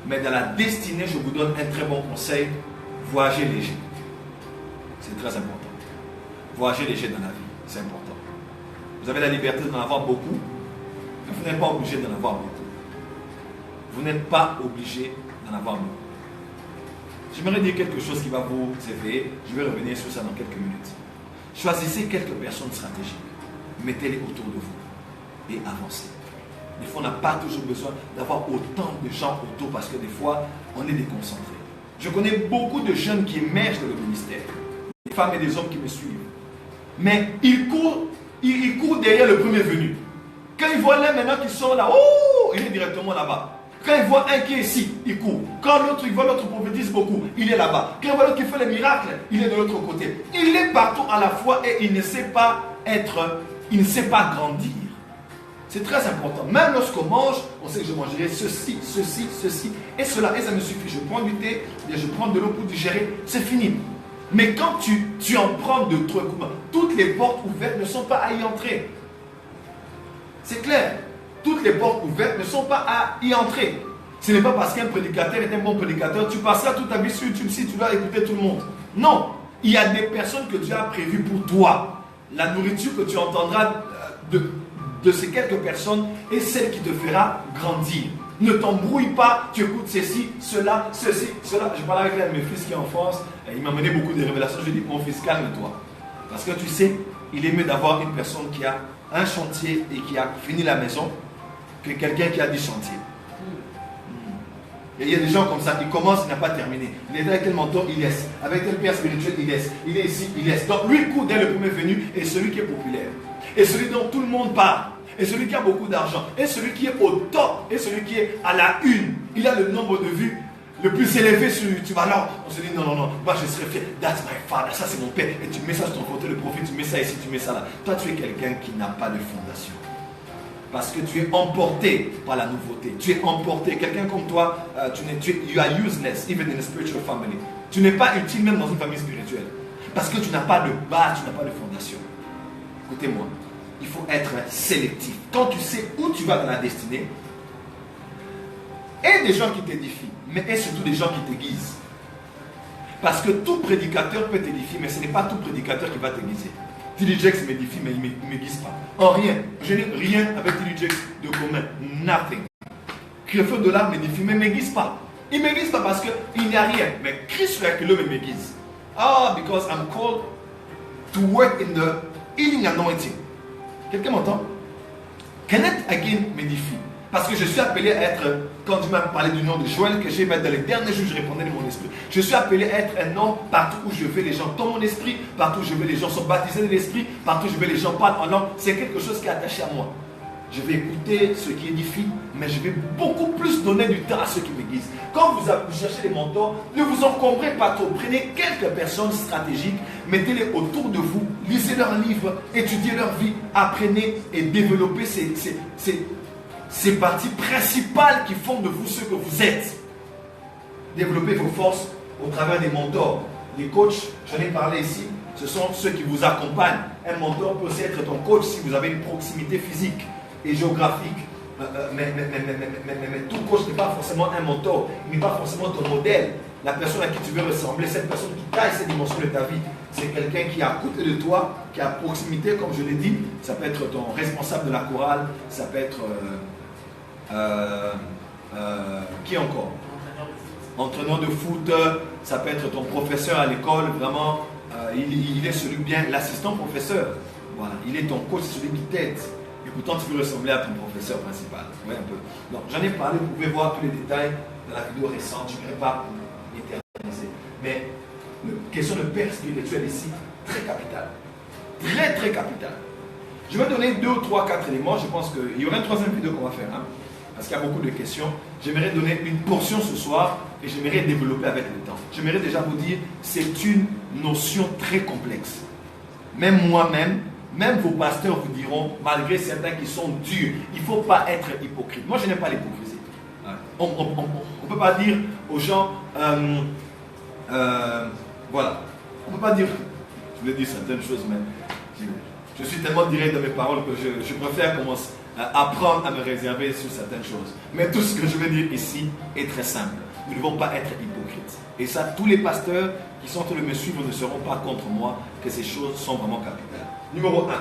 S1: Mais dans la destinée, je vous donne un très bon conseil. Voyagez léger. C'est très important. Voyagez léger dans la vie. C'est important. Vous avez la liberté d'en avoir beaucoup. Mais vous n'êtes pas obligé d'en avoir beaucoup. Vous n'êtes pas obligé d'en avoir beaucoup. J'aimerais dire quelque chose qui va vous éveiller. Je vais revenir sur ça dans quelques minutes. Choisissez quelques personnes stratégiques. Mettez-les autour de vous. Et avancez. Des fois, on n'a pas toujours besoin d'avoir autant de gens autour parce que des fois, on est déconcentré. Je connais beaucoup de jeunes qui émergent dans le ministère. Des femmes et des hommes qui me suivent. Mais ils courent derrière le premier venu. Quand ils voient l'un maintenant qui sort là, oh, il est directement là-bas. Quand ils voient un qui est ici, il court. Quand l'autre, il voit l'autre prophétise beaucoup, il est là-bas. Quand il voit l'autre qui fait les miracles, il est de l'autre côté. Il est partout à la fois et il ne sait pas grandir. C'est très important. Même lorsqu'on mange, on sait que je mangerai ceci et cela. Et ça me suffit. Je prends du thé, je prends de l'eau pour digérer, c'est fini. Mais quand tu en prends de trucs, toutes les portes ouvertes ne sont pas à y entrer. C'est clair. Toutes les portes ouvertes ne sont pas à y entrer. Ce n'est pas parce qu'un prédicateur est un bon prédicateur, tu passeras toute ta vie sur YouTube si tu dois écouter tout le monde. Non. Il y a des personnes que Dieu a prévues pour toi. La nourriture que tu entendras de ces quelques personnes est celle qui te fera grandir. Ne t'embrouille pas, tu écoutes ceci, cela, ceci, cela. Je parlais avec un de mes fils qui est en France, et il m'a mené beaucoup de révélations. Je lui ai dit, mon fils, calme-toi. Parce que tu sais, il est mieux d'avoir une personne qui a un chantier et qui a fini la maison que quelqu'un qui a du chantier. Et il y a des gens comme ça, ils commencent, il n'a pas terminé. Il est avec tel mentor, il laisse. Avec tel père spirituel, il laisse. Il est ici, il laisse. Donc lui, il court dès le premier venu, et celui qui est populaire. Et celui dont tout le monde parle. Et celui qui a beaucoup d'argent. Et celui qui est au top. Et celui qui est à la une. Il a le nombre de vues le plus élevé sur YouTube. Alors, on se dit, non, non, non, moi je serais fier. That's my father, ça c'est mon père. Et tu mets ça sur ton côté, le prophète, tu mets ça ici, tu mets ça là. Toi, tu es quelqu'un qui n'a pas de fondation. Parce que tu es emporté par la nouveauté. Tu es emporté. Quelqu'un comme toi, you are useless, even in a spiritual family. Tu n'es pas utile même dans une famille spirituelle. Parce que tu n'as pas de base, tu n'as pas de fondation. Écoutez-moi, il faut être sélectif. Quand tu sais où tu vas dans la destinée, et des gens qui t'édifient, mais et surtout des gens qui t'aiguisent. Parce que tout prédicateur peut t'édifier, mais ce n'est pas tout prédicateur qui va t'aiguiser. T.D. Jakes m'édifie, mais il ne m'aiguise pas. En rien. Je n'ai rien avec T.D. Jakes de commun. Nothing. Crefeu de l'âme m'édifie, mais il ne m'aiguise pas. Il ne m'aiguise pas parce qu'il n'y a rien. Mais Christ me m'aiguise. Ah, because I'm called to work in the healing anointing. Quelqu'un m'entend? Kenneth Hagin m'édifie. Parce que je suis appelé à être, quand tu m'as parlé du nom de Joël, que j'ai mis dans les derniers jours, je répondais de mon esprit. Je suis appelé à être un homme, partout où je vais, les gens tombent mon esprit, partout où je vais, les gens sont baptisés de l'esprit, partout où je vais, les gens parlent en langue. C'est quelque chose qui est attaché à moi. Je vais écouter ce qui édifie, mais je vais beaucoup plus donner du temps à ceux qui m'aiguisent. Quand vous cherchez des mentors, ne vous encombrez pas trop. Prenez quelques personnes stratégiques, mettez-les autour de vous, lisez leurs livres, étudiez leur vie, apprenez et développez ces parties principales qui font de vous ce que vous êtes. Développez vos forces au travers des mentors. Les coachs, j'en ai parlé ici, ce sont ceux qui vous accompagnent. Un mentor peut aussi être ton coach si vous avez une proximité physique et géographique. Mais tout coach n'est pas forcément un mentor, il n'est pas forcément ton modèle. La personne à qui tu veux ressembler, cette personne qui taille ces dimensions de ta vie, c'est quelqu'un qui est à côté de toi, qui est à proximité, comme je l'ai dit. Ça peut être ton responsable de la chorale, ça peut être qui encore? Entraîneur de foot, ça peut être ton professeur à l'école, vraiment, il est celui bien, l'assistant professeur. Voilà, il est ton coach, celui qui t'aide. Et pourtant, tu veux ressembler à ton professeur principal. Ouais, un peu. Donc, j'en ai parlé, vous pouvez voir tous les détails dans la vidéo récente, je ne vais pas m'éterniser. Mais la question de père spirituel ici, très capitale. Très, très capitale. Je vais donner 2, 3, 4 éléments. Je pense qu'il y aura une troisième vidéo qu'on va faire. Hein, parce qu'il y a beaucoup de questions. J'aimerais donner une portion ce soir et j'aimerais développer avec le temps. J'aimerais déjà vous dire, c'est une notion très complexe. Même moi-même, même vos pasteurs vous diront, malgré certains qui sont durs, il ne faut pas être hypocrite. Moi, je n'aime pas l'hypocrisie. On ne peut pas dire aux gens, voilà, on ne peut pas dire, je voulais dire certaines choses, mais je suis tellement direct dans mes paroles que je préfère apprendre à me réserver sur certaines choses. Mais tout ce que je veux dire ici est très simple. Nous ne devons pas être hypocrites. Et ça, tous les pasteurs qui sont en train de me suivre ne seront pas contre moi que ces choses sont vraiment capitales. Numéro 1.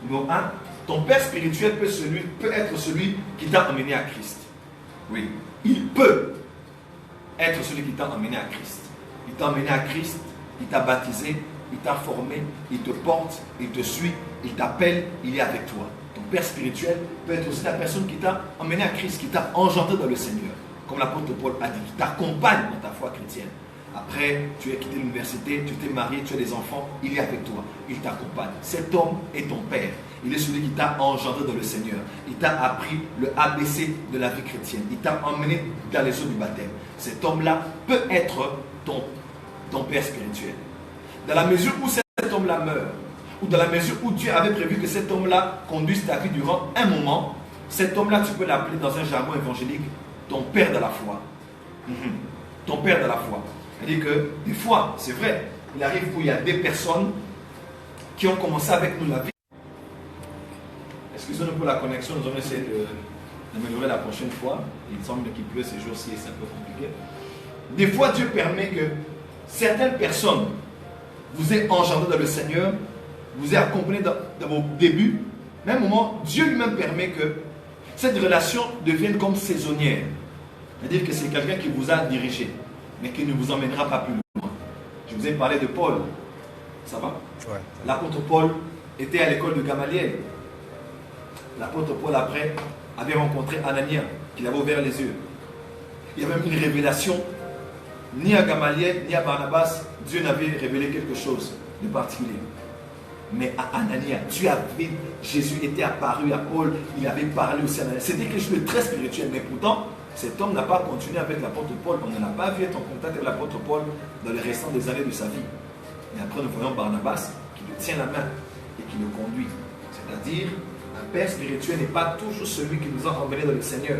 S1: Numéro 1, ton père spirituel peut être celui qui t'a emmené à Christ. Oui, il peut être celui qui t'a emmené à Christ. Il t'a emmené à Christ, il t'a baptisé, il t'a formé, il te porte, il te suit, il t'appelle, il est avec toi. Ton père spirituel peut être aussi la personne qui t'a emmené à Christ, qui t'a engendré dans le Seigneur. Comme l'apôtre Paul a dit, qui t'accompagne dans ta foi chrétienne. Après, tu as quitté l'université, tu t'es marié, tu as des enfants, il est avec toi, il t'accompagne. Cet homme est ton père. Il est celui qui t'a engendré dans le Seigneur. Il t'a appris le ABC de la vie chrétienne. Il t'a emmené dans les eaux du baptême. Cet homme-là peut être ton père spirituel. Dans la mesure où cet homme-là meurt, ou dans la mesure où Dieu avait prévu que cet homme-là conduise ta vie durant un moment, cet homme-là, tu peux l'appeler dans un jargon évangélique ton père de la foi. Ton père de la foi. C'est-à-dire que des fois, c'est vrai, il arrive où il y a des personnes qui ont commencé avec nous la vie. Est-ce Excusez-nous pour la connexion, nous allons essayer d'améliorer la prochaine fois. Il me semble qu'il pleut ces jours-ci et c'est un peu compliqué. Des fois, Dieu permet que certaines personnes vous aient engendré dans le Seigneur, vous aient accompagné dans vos débuts. Même moment, Dieu lui-même permet que cette relation devienne comme saisonnière. C'est-à-dire que c'est quelqu'un qui vous a dirigé, mais qui ne vous emmènera pas plus loin. Je vous ai parlé de Paul. Ça va?
S2: Ouais.
S1: L'apôtre Paul était à l'école de Gamaliel. L'apôtre Paul, après, avait rencontré Anania, qui avait ouvert les yeux. Il y avait même une révélation. Ni à Gamaliel, ni à Barnabas, Dieu n'avait révélé quelque chose de particulier. Mais à Anania, Jésus était apparu à Paul, il avait parlé aussi à Anania. C'était quelque chose de très spirituel, mais pourtant, cet homme n'a pas continué avec l'apôtre Paul. On ne l'a pas vu être en contact avec l'apôtre Paul dans les restants des années de sa vie. Et après, nous voyons Barnabas qui le tient la main et qui le conduit. C'est-à-dire, un père spirituel n'est pas toujours celui qui nous a emmenés dans le Seigneur,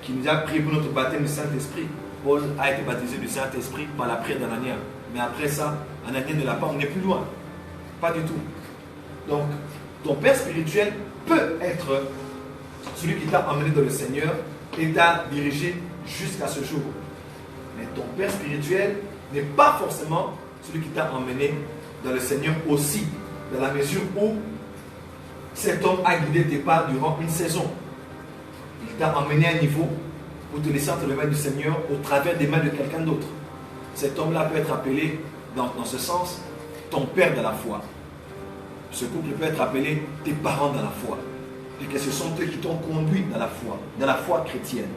S1: qui nous a prié pour notre baptême du Saint-Esprit. Paul a été baptisé du Saint-Esprit par la prière d'Anania. Mais après ça, Anania ne l'a pas emmené plus loin. Pas du tout. Donc, ton père spirituel peut être celui qui t'a emmené dans le Seigneur et t'a dirigé jusqu'à ce jour. Mais ton père spirituel n'est pas forcément celui qui t'a emmené dans le Seigneur aussi, dans la mesure où cet homme a guidé tes pas durant une saison. Il t'a emmené à un niveau pour te laisser entre les mains du Seigneur au travers des mains de quelqu'un d'autre. Cet homme-là peut être appelé, dans ce sens, ton père dans la foi. Ce couple peut être appelé tes parents dans la foi. Et que ce sont eux qui t'ont conduit dans la foi chrétienne,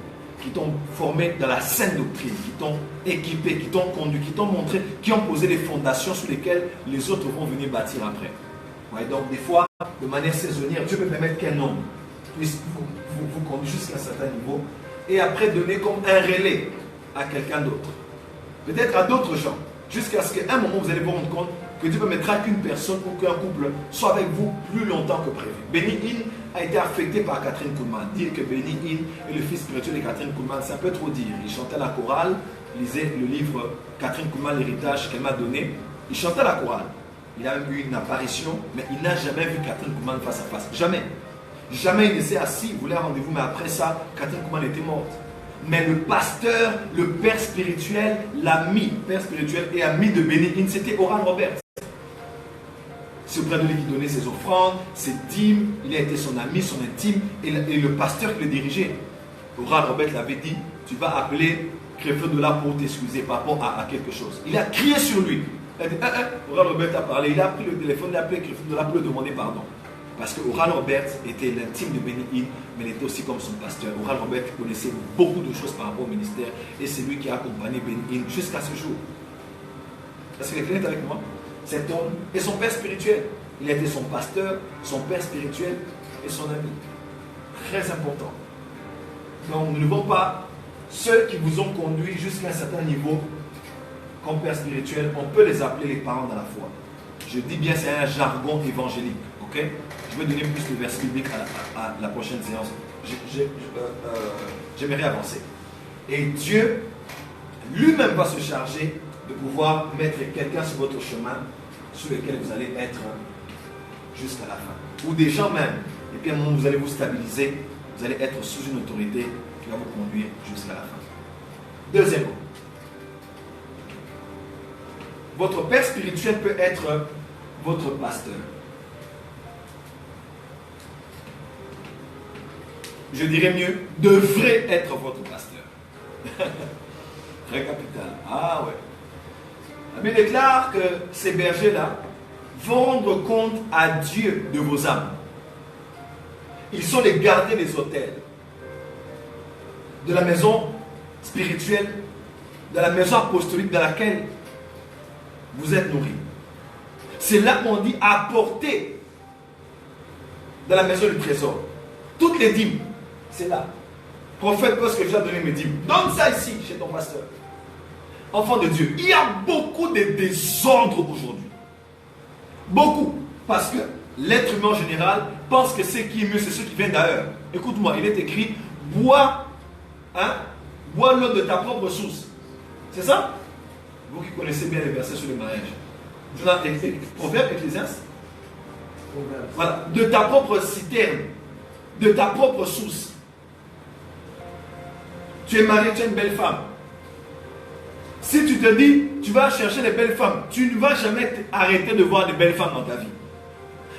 S1: qui t'ont formé dans la saine doctrine, qui t'ont équipé, qui t'ont conduit, qui t'ont montré, qui ont posé les fondations sur lesquelles les autres vont venir bâtir après. Ouais, donc des fois, de manière saisonnière, Dieu peut permettre qu'un homme puisse vous conduire jusqu'à un certain niveau et après donner comme un relais à quelqu'un d'autre. Peut-être à d'autres gens, jusqu'à ce qu'à un moment vous allez vous rendre compte que Dieu ne permettra qu'une personne ou qu'un couple soit avec vous plus longtemps que prévu. Benny Hinn a été affecté par Catherine Kuhlman. Dire que Benny Hinn est le fils spirituel de Catherine Kuhlman, c'est un peu trop dire. Il chantait à la chorale, lisait le livre Catherine Kuhlman, l'héritage qu'elle m'a donné. Il chantait à la chorale. Il a même eu une apparition, mais il n'a jamais vu Catherine Kuhlman face à face. Jamais. Jamais il ne s'est assis, il voulait un rendez-vous, mais après ça, Catherine Kuhlman était morte. Mais le pasteur, le père spirituel, l'ami, père spirituel et ami de Benny Hinn, c'était Oral Roberts. C'est auprès de lui qui donnait ses offrandes, ses dîmes, il a été son ami, son intime, et le pasteur qui le dirigeait. Oral Roberts l'avait dit, tu vas appeler Crève de là pour t'excuser par rapport à quelque chose. Il a crié sur lui. Il a dit, Oral Roberts a parlé, il a pris le téléphone, il a appelé Crève de là pour lui demander pardon. Parce que Oral Roberts était l'intime de Benny Hinn, mais il était aussi comme son pasteur. Oral Roberts connaissait beaucoup de choses par rapport au ministère, et c'est lui qui a accompagné Benny Hinn jusqu'à ce jour. Est-ce que les est avec moi? Cet homme est son père spirituel. Il a été son pasteur, son père spirituel et son ami. Très important. Donc nous ne voulons pas ceux qui vous ont conduit jusqu'à un certain niveau comme père spirituel, on peut les appeler les parents dans la foi. Je dis bien, c'est un jargon évangélique. Ok? Je vais donner plus de versets bibliques à la prochaine séance. J'aimerais avancer. Et Dieu lui-même va se charger de pouvoir mettre quelqu'un sur votre chemin sur lequel vous allez être jusqu'à la fin. Ou des gens même. Et puis à un moment, vous allez vous stabiliser. Vous allez être sous une autorité qui va vous conduire jusqu'à la fin. Deuxièmement, votre père spirituel peut être votre pasteur. Je dirais mieux, devrait être votre pasteur. Très capital. Ah ouais. Mais il déclare que ces bergers-là vont rendre compte à Dieu de vos âmes. Ils sont les gardiens des autels, de la maison spirituelle, de la maison apostolique dans laquelle vous êtes nourris. C'est là qu'on dit apporter dans la maison du trésor. Toutes les dîmes, c'est là. Prophète, parce que je dois donner mes dîmes. Donne ça ici, chez ton pasteur. Enfant de Dieu, il y a beaucoup de désordre aujourd'hui. Beaucoup. Parce que l'être humain en général pense que ce qui est mieux, c'est ce qui vient d'ailleurs. Écoute-moi, il est écrit, bois l'eau de ta propre source. C'est ça? Vous qui connaissez bien les versets sur le mariage. Proverbe Ecclésiaste. Voilà. De ta propre citerne. de ta propre source. Tu es marié, tu as une belle femme. Si tu te dis, tu vas chercher des belles femmes, tu ne vas jamais arrêter de voir des belles femmes dans ta vie.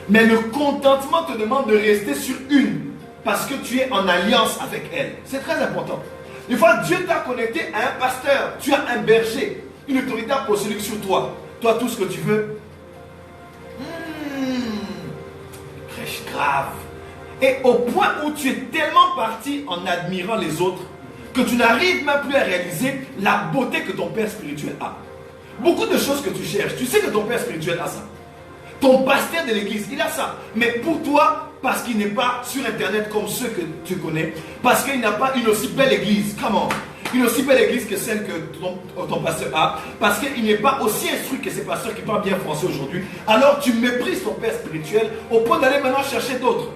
S1: Mais le contentement te demande de rester sur une, parce que tu es en alliance avec elle. C'est très important. Une fois Dieu t'a connecté à un pasteur, tu as un berger, une autorité apostolique sur toi. Toi, tout ce que tu veux, crèche grave. Et au point où tu es tellement parti en admirant les autres, que tu n'arrives même plus à réaliser la beauté que ton père spirituel a. Beaucoup de choses que tu cherches, tu sais que ton père spirituel a ça. Ton pasteur de l'église, il a ça. Mais pour toi, parce qu'il n'est pas sur internet comme ceux que tu connais, parce qu'il n'a pas une aussi belle église, comment? Une aussi belle église que celle que ton pasteur a, parce qu'il n'est pas aussi instruit que ces pasteurs qui parlent bien français aujourd'hui, alors tu méprises ton père spirituel au point d'aller maintenant chercher d'autres.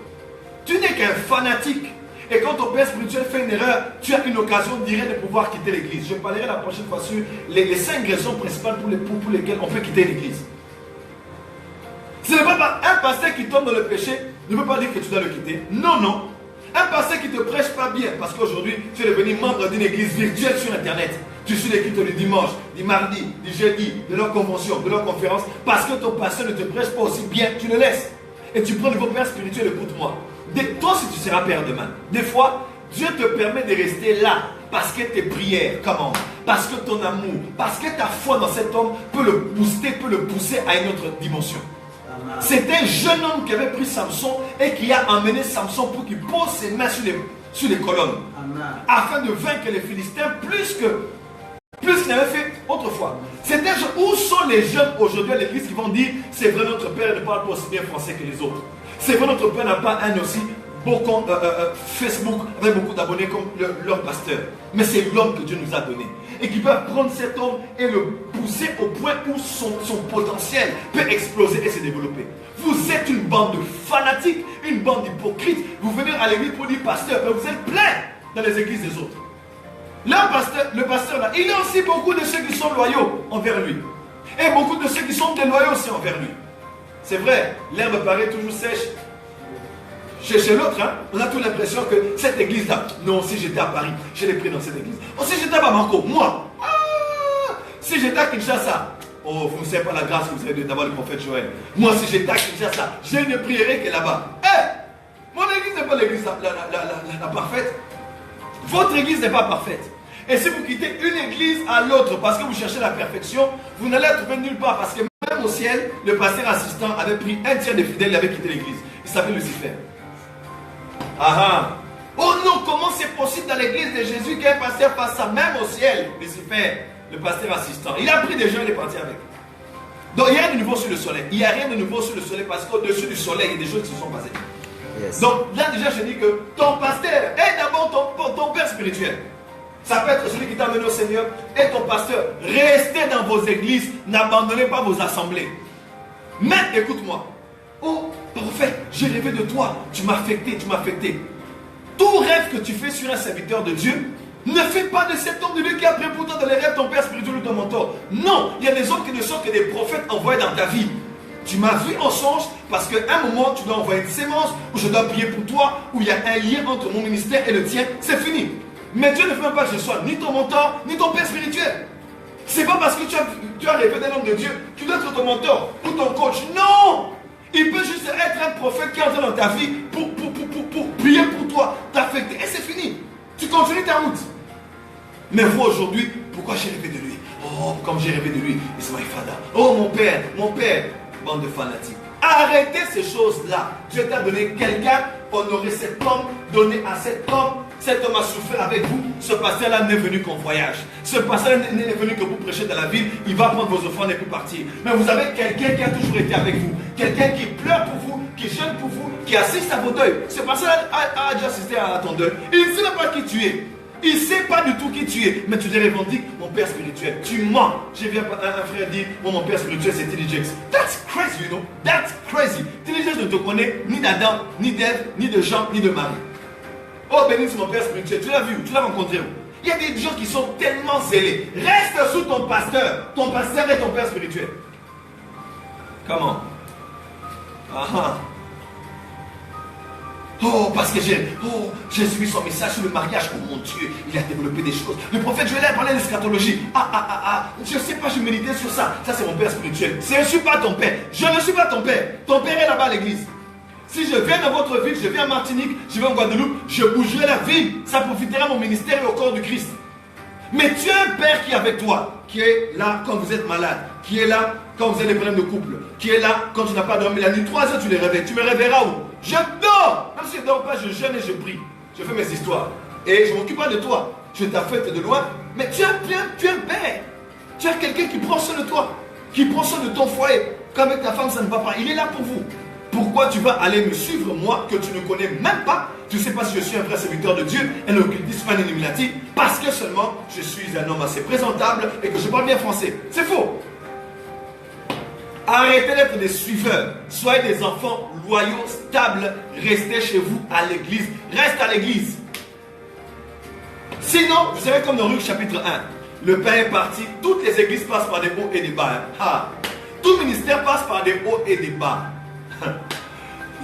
S1: Tu n'es qu'un fanatique. Et quand ton père spirituel fait une erreur, tu as une occasion directe de pouvoir quitter l'église. Je parlerai la prochaine fois sur les 5 raisons principales pour lesquelles on peut quitter l'église. Ce n'est pas un pasteur qui tombe dans le péché ne veut pas dire que tu dois le quitter. Non, non. Un pasteur qui ne te prêche pas bien, parce qu'aujourd'hui, tu es devenu membre d'une église virtuelle sur internet. Tu suis les cultes du dimanche, du mardi, du jeudi, de leur convention, de leur conférence, parce que ton pasteur ne te prêche pas aussi bien, tu le laisses. Et tu prends le père spirituel, écoute-moi. Toi, si tu seras père demain, des fois, Dieu te permet de rester là parce que tes prières, comment? Parce que ton amour, parce que ta foi dans cet homme peut le booster, peut le pousser à une autre dimension. C'est un jeune homme qui avait pris Samson et qui a emmené Samson pour qu'il pose ses mains sur les colonnes. Afin de vaincre les Philistins plus qu'il n'avait fait autrefois. C'est un jeune. Où sont les jeunes aujourd'hui à l'église qui vont dire c'est vrai, notre père ne parle pas aussi bien français que les autres. C'est vrai, notre père n'a pas un aussi beau compte Facebook avec beaucoup d'abonnés comme leur pasteur. Mais c'est l'homme que Dieu nous a donné. Et qui peut prendre cet homme et le pousser au point où son potentiel peut exploser et se développer. Vous êtes une bande de fanatiques, une bande d'hypocrites. Vous venez à l'église pour dire pasteur, mais vous êtes plein dans les églises des autres. Le pasteur là, il y a aussi beaucoup de ceux qui sont loyaux envers lui. Et beaucoup de ceux qui sont déloyaux aussi envers lui. C'est vrai, l'herbe paraît toujours sèche chez l'autre, hein. On a toute l'impression que cette église-là, non, si j'étais à Paris, je l'ai pris dans cette église. Oh, si j'étais à Bamako, moi, si j'étais à Kinshasa, oh, vous ne savez pas la grâce que vous avez d'avoir le prophète Joël. Moi, si j'étais à Kinshasa, je ne prierais que là-bas. Mon église n'est pas l'église la parfaite. Votre église n'est pas parfaite. Et si vous quittez une église à l'autre parce que vous cherchez la perfection, vous n'allez la trouver nulle part. Parce que même au ciel, le pasteur assistant avait pris un tiers des fidèles, il avait quitté l'église. Il s'appelle Lucifer. Oh non, comment c'est possible dans l'église de Jésus qu'un pasteur fasse ça? Même au ciel, Lucifer, le pasteur assistant, il a pris des gens et il est parti avec. Donc il y a rien de nouveau sur le soleil. Il n'y a rien de nouveau sur le soleil parce qu'au-dessus du soleil, il y a des choses qui se sont passées. Yes. Donc là déjà, je dis que ton pasteur est d'abord ton père spirituel. Ça peut être celui qui t'a amené au Seigneur et ton pasteur. Restez dans vos églises, n'abandonnez pas vos assemblées. Mais écoute-moi. Oh, prophète, j'ai rêvé de toi. Tu m'as affecté, tu m'as affecté. Tout rêve que tu fais sur un serviteur de Dieu, ne fais pas de cet homme de Dieu qui a pris pour toi dans les rêves ton père spirituel ou ton mentor. Non, il y a des hommes qui ne sont que des prophètes envoyés dans ta vie. Tu m'as vu en songe parce qu'à un moment, tu dois envoyer une sémence, ou je dois prier pour toi, où il y a un lien entre mon ministère et le tien. C'est fini. Mais Dieu ne veut même pas que je sois ni ton mentor, ni ton père spirituel. C'est pas parce que tu as rêvé d'un homme de Dieu, tu dois être ton mentor ou ton coach. Non! Il peut juste être un prophète qui entre dans ta vie pour prier pour toi, t'affecter. Et c'est fini. Tu continues ta route. Mais vous aujourd'hui, pourquoi j'ai rêvé de lui? Oh, comme j'ai rêvé de lui, Ismaël Fada. Oh, mon père, bande de fanatiques. Arrêtez ces choses-là. Dieu t'a donné quelqu'un, honorez cet homme, donnez à cet homme. Cet homme a souffert avec vous. Ce pasteur-là n'est venu qu'en voyage. Ce pasteur-là n'est venu que pour prêcher dans la ville. Il va prendre vos offrandes et puis partir. Mais vous avez quelqu'un qui a toujours été avec vous. Quelqu'un qui pleure pour vous, qui jeûne pour vous, qui assiste à vos deuils. Ce pasteur-là a déjà assisté à ton deuil. Il ne sait même pas qui tu es. Il ne sait pas du tout qui tu es. Mais tu te revendiques mon père spirituel. Tu mens. J'ai vu un frère dire, mon père spirituel c'est Tilly Jakes. That's crazy, you know. That's crazy. Tilly Jakes ne te connaît ni d'Adam, ni d'Ève, ni de Jean, ni de Marie. Oh, béni c'est mon père spirituel. Tu l'as vu, tu l'as rencontré où? Il y a des gens qui sont tellement zélés. Reste sous ton pasteur. Ton pasteur est ton père spirituel. Comment? Oh, parce que j'ai suivi son message sur le mariage. Oh mon Dieu, il a développé des choses. Le prophète Joël a parlé d'eschatologie. Je ne sais pas, je méditais sur ça. Ça, c'est mon père spirituel. Je ne suis pas ton père. Je ne suis pas ton père. Ton père est là-bas à l'église. Si je viens dans votre ville, je viens à Martinique, je vais en Guadeloupe, je bougerai la ville. Ça profitera à mon ministère et au corps du Christ. Mais tu as un père qui est avec toi, qui est là quand vous êtes malade, qui est là quand vous avez des problèmes de couple, qui est là quand tu n'as pas dormi la nuit. 3 heures, tu les réveilles. Tu me réveilleras où? Je dors. Même si je ne dors pas, je jeûne et je prie. Je fais mes histoires. Et je ne m'occupe pas de toi. Je t'affecte de loin. Mais tu as un père. Tu as quelqu'un qui prend soin de toi, qui prend soin de ton foyer. Quand avec ta femme, ça ne va pas. Il est là pour vous. Pourquoi tu vas aller me suivre, moi, que tu ne connais même pas? Tu ne sais pas si je suis un vrai serviteur de Dieu, un occultiste, un Illuminati, parce que seulement je suis un homme assez présentable et que je parle bien français. C'est faux. Arrêtez d'être des suiveurs. Soyez des enfants loyaux, stables. Restez chez vous à l'église. Reste à l'église. Sinon, vous savez comme dans Luc chapitre 1, le pain est parti, toutes les églises passent par des hauts et des bas. Tout ministère passe par des hauts et des bas.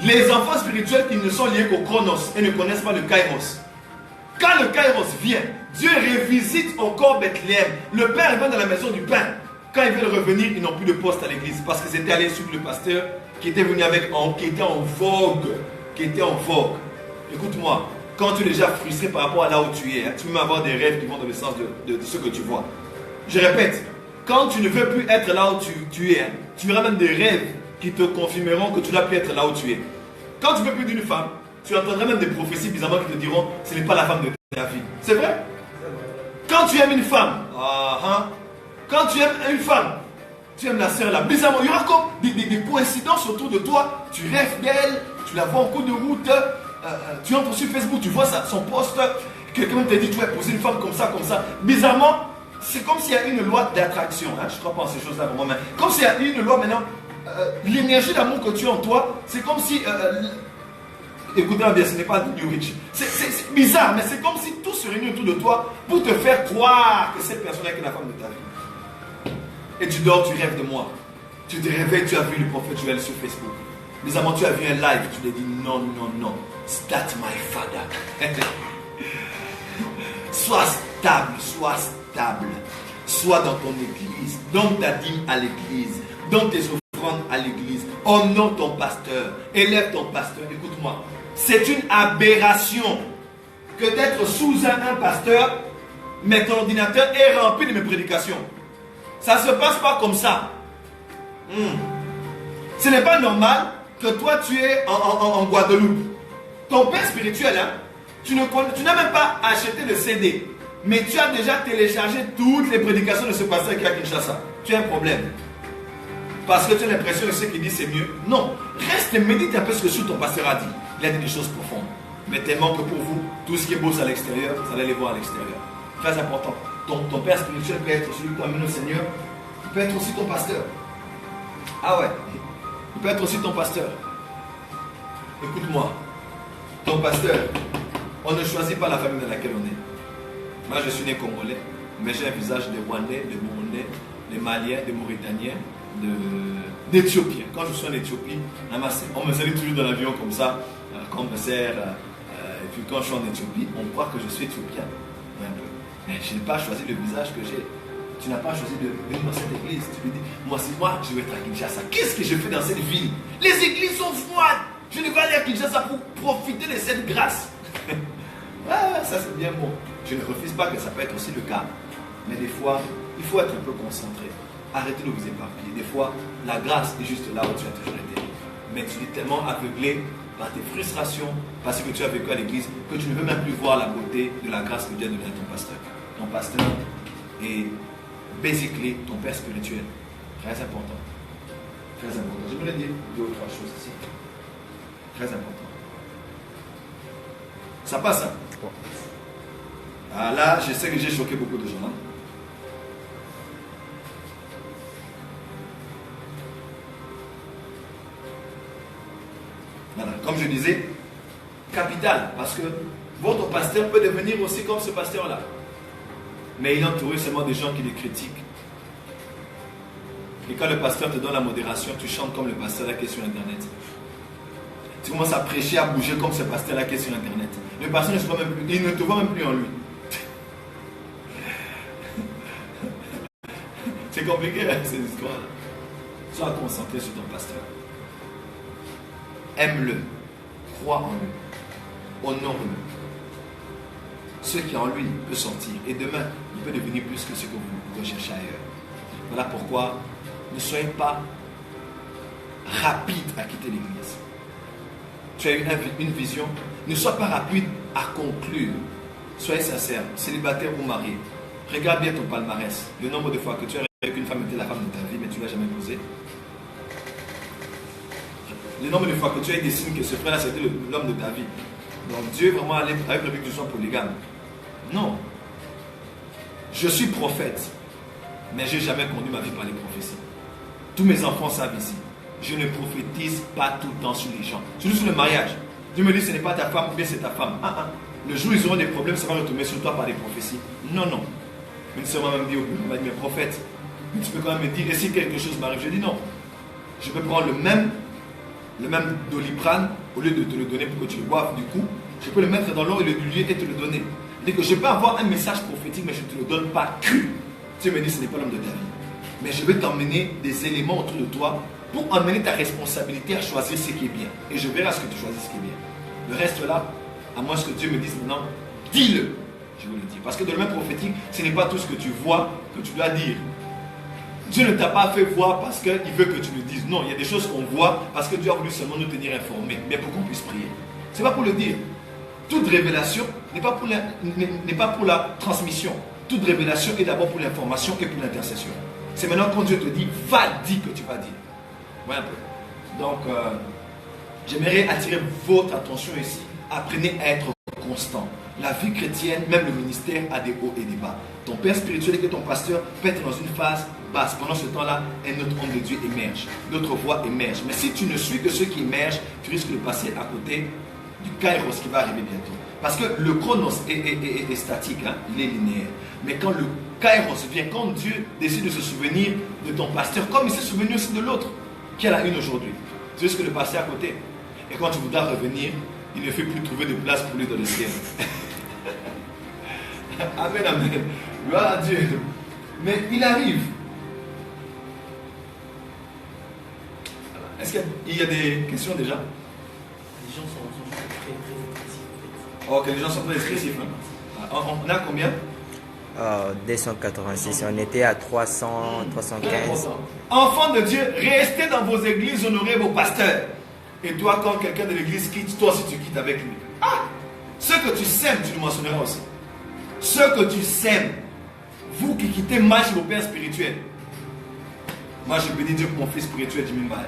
S1: Les enfants spirituels qui ne sont liés qu'au chronos et ne connaissent pas le kairos. Quand le kairos vient, Dieu revisite encore Bethléem. Le père vient dans la maison du pain. Quand ils veulent revenir, ils n'ont plus de poste à l'église parce qu'ils étaient allés suivre le pasteur qui était venu qui était en vogue. Écoute-moi, quand tu es déjà frustré par rapport à là où tu es, tu peux même avoir des rêves qui vont dans le sens de ce que tu vois. Je répète, quand tu ne veux plus être là où tu es, tu auras même des rêves qui te confirmeront que tu dois plus être là où tu es. Quand tu ne veux plus d'une femme, tu entendras même des prophéties bizarrement qui te diront ce n'est pas la femme de ta vie. C'est vrai? Quand tu aimes une femme, quand tu aimes une femme, tu aimes la sœur là, bizarrement, il y aura comme des coïncidences autour de toi. Tu rêves d'elle, tu la vois en cours de route, tu entres sur Facebook, tu vois son post, quelqu'un te dit tu vas épouser une femme comme ça. Bizarrement, c'est comme s'il y a une loi d'attraction. Je ne crois pas en ces choses-là vraiment, mais comme s'il y a une loi maintenant. L'énergie d'amour que tu as en toi, c'est comme si. Écoutez-moi bien, ce n'est pas New Rich. C'est bizarre, mais c'est comme si tout se réunit autour de toi pour te faire croire que cette personne est la femme de ta vie. Et tu dors, tu rêves de moi. Tu te réveilles, tu as vu le prophète Joël sur Facebook. Bizarrement, tu as vu un live, tu lui dis non. That's my father. Sois stable. Sois dans ton église. Donne ta dîme à l'église. Donne tes offrandes à l'église. Honore ton pasteur. Élève ton pasteur. Écoute-moi. C'est une aberration que d'être sous un pasteur, mais ton ordinateur est rempli de mes prédications. Ça ne se passe pas comme ça. Ce n'est pas normal que toi tu es en Guadeloupe. Ton père spirituel, tu n'as même pas acheté le CD, mais tu as déjà téléchargé toutes les prédications de ce pasteur qui est à Kinshasa. Tu as un problème. Parce que tu as l'impression que ce qu'il dit c'est mieux. Non, reste et médite un peu ce que ton pasteur a dit. Il a dit des choses profondes. Mais tellement que pour vous, tout ce qui est beau à l'extérieur, vous allez les voir à l'extérieur. Très important. Ton père spirituel peut être celui qui t'amène au Seigneur. Il peut être aussi ton pasteur. Ah ouais. Il peut être aussi ton pasteur. Écoute-moi. Ton pasteur, on ne choisit pas la famille dans laquelle on est. Moi, je suis né congolais, mais j'ai un visage de Rwandais, de Burundais, de Maliens, de Mauritaniens, d'Éthiopiens. Quand je suis en Éthiopie, on me salue toujours dans l'avion comme ça, quand on me sert. Et puis quand je suis en Éthiopie, on croit que je suis éthiopien. Mais je n'ai pas choisi le visage que j'ai. Tu n'as pas choisi de venir dans cette église. Tu me dis, moi je vais être à Kinshasa. Qu'est-ce que je fais dans cette ville? Les églises sont froides. Je ne vais aller à Kinshasa pour profiter de cette grâce. Ça c'est bien bon. Je ne refuse pas que ça peut être aussi le cas. Mais des fois, il faut être un peu concentré. Arrêtez de vous éparpiller. Des fois, la grâce est juste là où tu as toujours été. Mais tu es tellement aveuglé par tes frustrations, parce que tu as vécu à l'église, que tu ne veux même plus voir la beauté de la grâce que Dieu a donnée à ton pasteur. Ton pasteur est basically ton père spirituel. Très important. Très important. Je voulais dire 2 ou 3 choses ici. Très important. Ça passe, hein? Ah là, je sais que j'ai choqué beaucoup de gens. Hein? Voilà. Comme je disais, capital, parce que votre pasteur peut devenir aussi comme ce pasteur-là. Mais il est entouré seulement des gens qui les critiquent. Et quand le pasteur te donne la modération, tu chantes comme le pasteur là qui est sur Internet. Tu commences à prêcher, à bouger comme ce pasteur-là qui est sur Internet. Le pasteur ne se voit même plus, il ne te voit même plus en lui. C'est compliqué, hein, ces histoires-là. Sois concentré sur ton pasteur. Aime-le. Crois en lui. Honore-le. Ce qui est en lui peut sortir. Et demain, il peut devenir plus que ce que vous recherchez ailleurs. Voilà pourquoi ne soyez pas rapide à quitter l'église. Tu as une vision. Ne sois pas rapide à conclure. Soyez sincère, célibataire ou marié. Regarde bien ton palmarès. Le nombre de fois que tu as avec une femme était la femme de ta vie, mais tu ne l'as jamais posée. Le nombre de fois que tu as eu des signes que ce frère-là c'était l'homme de ta vie. Donc Dieu vraiment avait prévu que tu sois polygame. Non. Je suis prophète, mais je n'ai jamais conduit ma vie par les prophéties. Tous mes enfants savent ici. Je ne prophétise pas tout le temps sur les gens. Surtout sur le mariage. Dieu me dit ce n'est pas ta femme ou bien c'est ta femme. Le jour où ils auront des problèmes, ça va retomber sur toi par des prophéties. Non, non. Une sœur m'a même dit, mais prophète, mais tu peux quand même me dire, et si quelque chose m'arrive? Je dis non. Je peux prendre le même Doliprane, au lieu de te le donner pour que tu le boives du coup, je peux le mettre dans l'eau et le diluer et te le donner. C'est que je peux avoir un message prophétique, mais je ne te le donne pas cru. Tu me dis, ce n'est pas l'homme de ta vie. Mais je vais t'emmener des éléments autour de toi pour emmener ta responsabilité à choisir ce qui est bien. Et je verrai à ce que tu choisis ce qui est bien. Le reste là, à moins que Dieu me dise maintenant, dis-le. Je vous le dis. Parce que dans le même prophétique, ce n'est pas tout ce que tu vois que tu dois dire. Dieu ne t'a pas fait voir parce qu'il veut que tu le dises. Non, il y a des choses qu'on voit parce que Dieu a voulu seulement nous tenir informés. Mais pour qu'on puisse prier. Ce n'est pas pour le dire. Toute révélation n'est pas pour la transmission. Toute révélation est d'abord pour l'information et pour l'intercession. C'est maintenant quand Dieu te dit, va dire que tu vas dire. Voilà un peu. Donc, j'aimerais attirer votre attention ici. Apprenez à être constant. La vie chrétienne, même le ministère, a des hauts et des bas. Ton père spirituel et que ton pasteur peut être dans une phase basse. Pendant ce temps-là, un autre homme de Dieu émerge. D'autres voix émergent. Mais si tu ne suis que ceux qui émergent, tu risques de passer à côté du kairos qui va arriver bientôt. Parce que le chronos est statique, hein? Il est linéaire. Mais quand le kairos vient, quand Dieu décide de se souvenir de ton pasteur, comme il s'est souvenu aussi de l'autre, qui a la une aujourd'hui, tu risques de passer à côté. Et quand tu voudras revenir, il ne fait plus trouver de place pour lui dans le ciel. Amen, amen. Gloire à Dieu. Mais il arrive. Est-ce qu'il y a des questions déjà?
S2: Les gens sont très expressifs.
S1: Ok, les gens sont très expressifs. Hein? On a combien?
S2: 286. On était à 300, 315.
S1: Enfants de Dieu, restez dans vos églises, honorez vos pasteurs. Et toi, quand quelqu'un de l'église quitte, toi aussi tu quittes avec lui. Ce que tu sèmes, tu le mentionneras aussi. Ce que tu sèmes, vous qui quittez mal chez vos pères spirituels. Moi, je bénis Dieu pour mon fils spirituel, Jimmy Maï.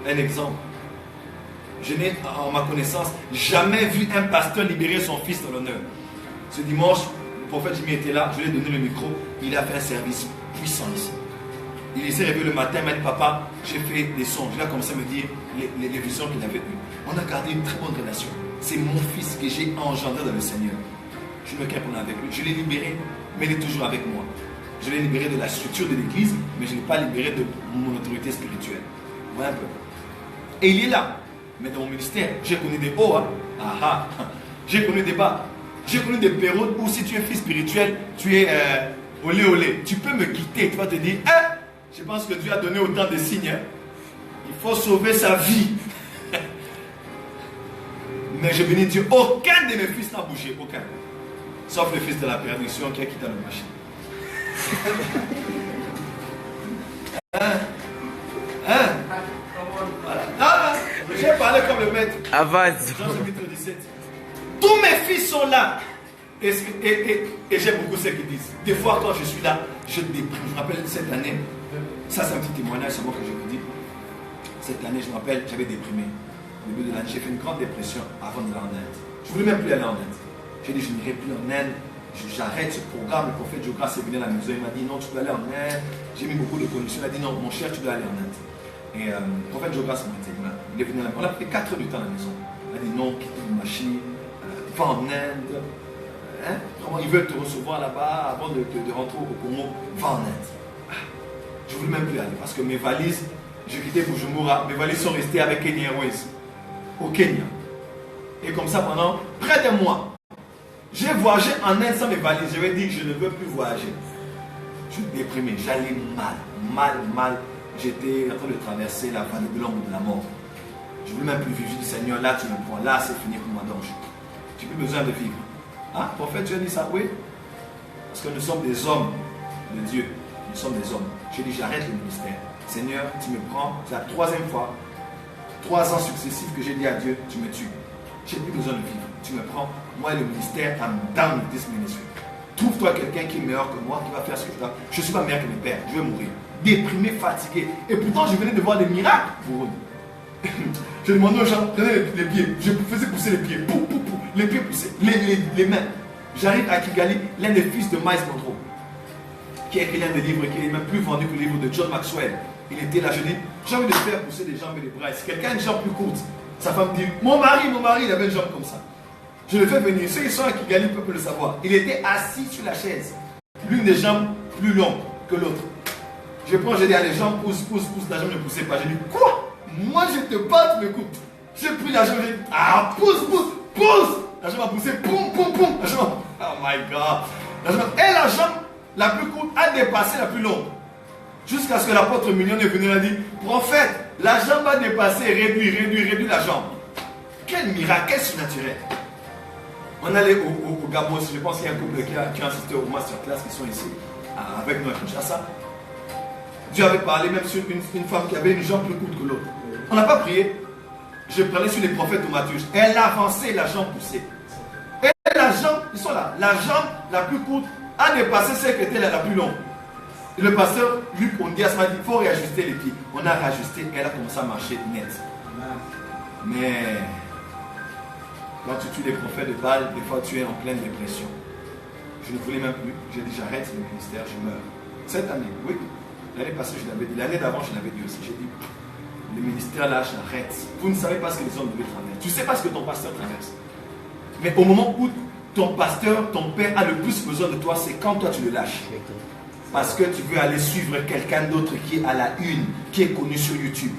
S1: Un exemple. Je n'ai, en ma connaissance, jamais vu un pasteur libérer son fils dans l'honneur. Ce dimanche, le prophète Jimmy était là, je lui ai donné le micro, il a fait un service puissant ici. Il s'est réveillé le matin, il m'a dit, papa, j'ai fait des songes. Il a commencé à me dire les visions qu'il avait eues. On a gardé une très bonne relation. C'est mon fils que j'ai engendré dans le Seigneur. Je me pour avec lui. Je l'ai libéré, mais il est toujours avec moi. Je l'ai libéré de la structure de l'église, mais je ne l'ai pas libéré de mon autorité spirituelle. Voilà un peu. Et il est là. Mais dans mon ministère, j'ai connu des hauts. Hein. J'ai connu des bas. J'ai connu des périodes où si tu es fils spirituel, tu es olé olé. Tu peux me quitter. Tu vas te dire, je pense que Dieu a donné autant de signes. Hein. Il faut sauver sa vie. Mais je bénis Dieu. Aucun de mes fils n'a bougé. Aucun. Sauf le fils de la perdition qui a quitté le marché. Voilà. J'ai parlé comme le maître.
S2: Avance.
S1: Jean chapitre 17. Tous mes fils sont là. Et j'aime beaucoup ce qu'ils disent. Des fois, quand je suis là, je déprime. Je me rappelle cette année, ça c'est un petit témoignage seulement que je vous dis. Cette année, je me rappelle, j'avais déprimé. Au début de l'année, j'ai fait une grande dépression avant d'aller en Inde. Je ne voulais même plus aller en Inde. J'ai dit, je n'irai plus en Inde. J'arrête ce programme. Le prophète Jogras est venu à la maison. Il m'a dit, non, tu peux aller en Inde. J'ai mis beaucoup de conditions. Il a dit, non, mon cher, tu dois aller en Inde. Et le prophète Jogras m'a dit, il est venu à la maison. On a fait 4 heures du temps à la maison. Il a dit, non, quitte le machine, va en Inde. Comment ils veulent te recevoir là-bas avant de rentrer au Congo. Va en Inde. Je ne voulais même plus aller parce que mes valises, j'ai quitté Bujumbura, mes valises sont restées avec Kenya Airways. au Kenya. Et comme ça, pendant près d'un mois, j'ai voyagé en Inde sans mes valises. Je vais dire, je ne veux plus voyager. Je suis déprimé, j'allais mal. J'étais en train de traverser la vallée de l'ombre de la mort. Je ne voulais même plus vivre. Je dis, Seigneur, là tu me prends, là c'est fini pour moi. Donc, tu n'as plus besoin de vivre. Hein, prophète, tu as dit ça, oui? Parce que nous sommes des hommes de Dieu. Nous sommes des hommes. J'ai dit, j'arrête le ministère. Seigneur, tu me prends, c'est la 3e fois, 3 ans successifs que j'ai dit à Dieu, tu me tues. Je n'ai plus besoin de vivre. Tu me prends, moi et le ministère, I'm down with this ministry. Trouve-toi quelqu'un qui est meilleur que moi, qui va faire ce que je dois. Je ne suis pas meilleur que mes pères, je vais mourir. Déprimé, fatigué. Et pourtant, je venais de voir des miracles pour eux. Je demandais aux gens, prenez les pieds. Je faisais pousser les pieds. Pou, pou, pou. Les pieds poussés. Les mains. J'arrive à Kigali, l'un des fils de Miles Monroe, qui a écrit l'un des livres qui est même plus vendu que le livre de John Maxwell. Il était là, je dis, j'ai envie de faire pousser des jambes et des bras. Si quelqu'un a une jambe plus courte, sa femme dit, mon mari, il avait une jambe comme ça. Je le fais venir. Ceux qui sont à Kigali peuvent le savoir. Il était assis sur la chaise. L'une des jambes plus longues que l'autre. Je prends, je dis, les jambes poussent, la jambe ne poussait pas. Je dis, quoi? Moi je te bats, tu m'écoutes. J'ai pris la jambe, j'ai dit, pousse. La jambe a poussé, poum. La jambe, oh my God. Et la jambe la plus courte a dépassé la plus longue. Jusqu'à ce que l'apôtre Million est venu et a dit, prophète, la jambe a dépassé, réduit la jambe. Quel miracle, quel surnaturel. On allait au Gabon, je pense qu'il y a un couple qui a assisté au masterclass qui sont ici, avec nous à Kinshasa. Dieu avait parlé même sur une femme qui avait une jambe plus courte que l'autre. On n'a pas prié. Je prenais sur les prophètes de Matthieu. Elle avançait, la jambe poussait. Et la jambe, ils sont là, la jambe la plus courte a dépassé celle qui était la plus longue. Et le pasteur Luc Ondias m'a dit, il faut réajuster les pieds. On a réajusté, elle a commencé à marcher net. Mais quand tu tues les prophètes de Baal, des fois tu es en pleine dépression. Je ne voulais même plus. J'ai dit, j'arrête le ministère, je meurs. Cette année, oui. L'année passée, je l'avais dit. L'année d'avant, je l'avais dit aussi. J'ai dit, le ministère là, j'arrête. Vous ne savez pas ce que les hommes devaient traverser. Tu ne sais pas ce que ton pasteur traverse. Mais au moment où ton pasteur, ton père a le plus besoin de toi, c'est quand toi tu le lâches. Parce que tu veux aller suivre quelqu'un d'autre qui est à la une, qui est connu sur YouTube.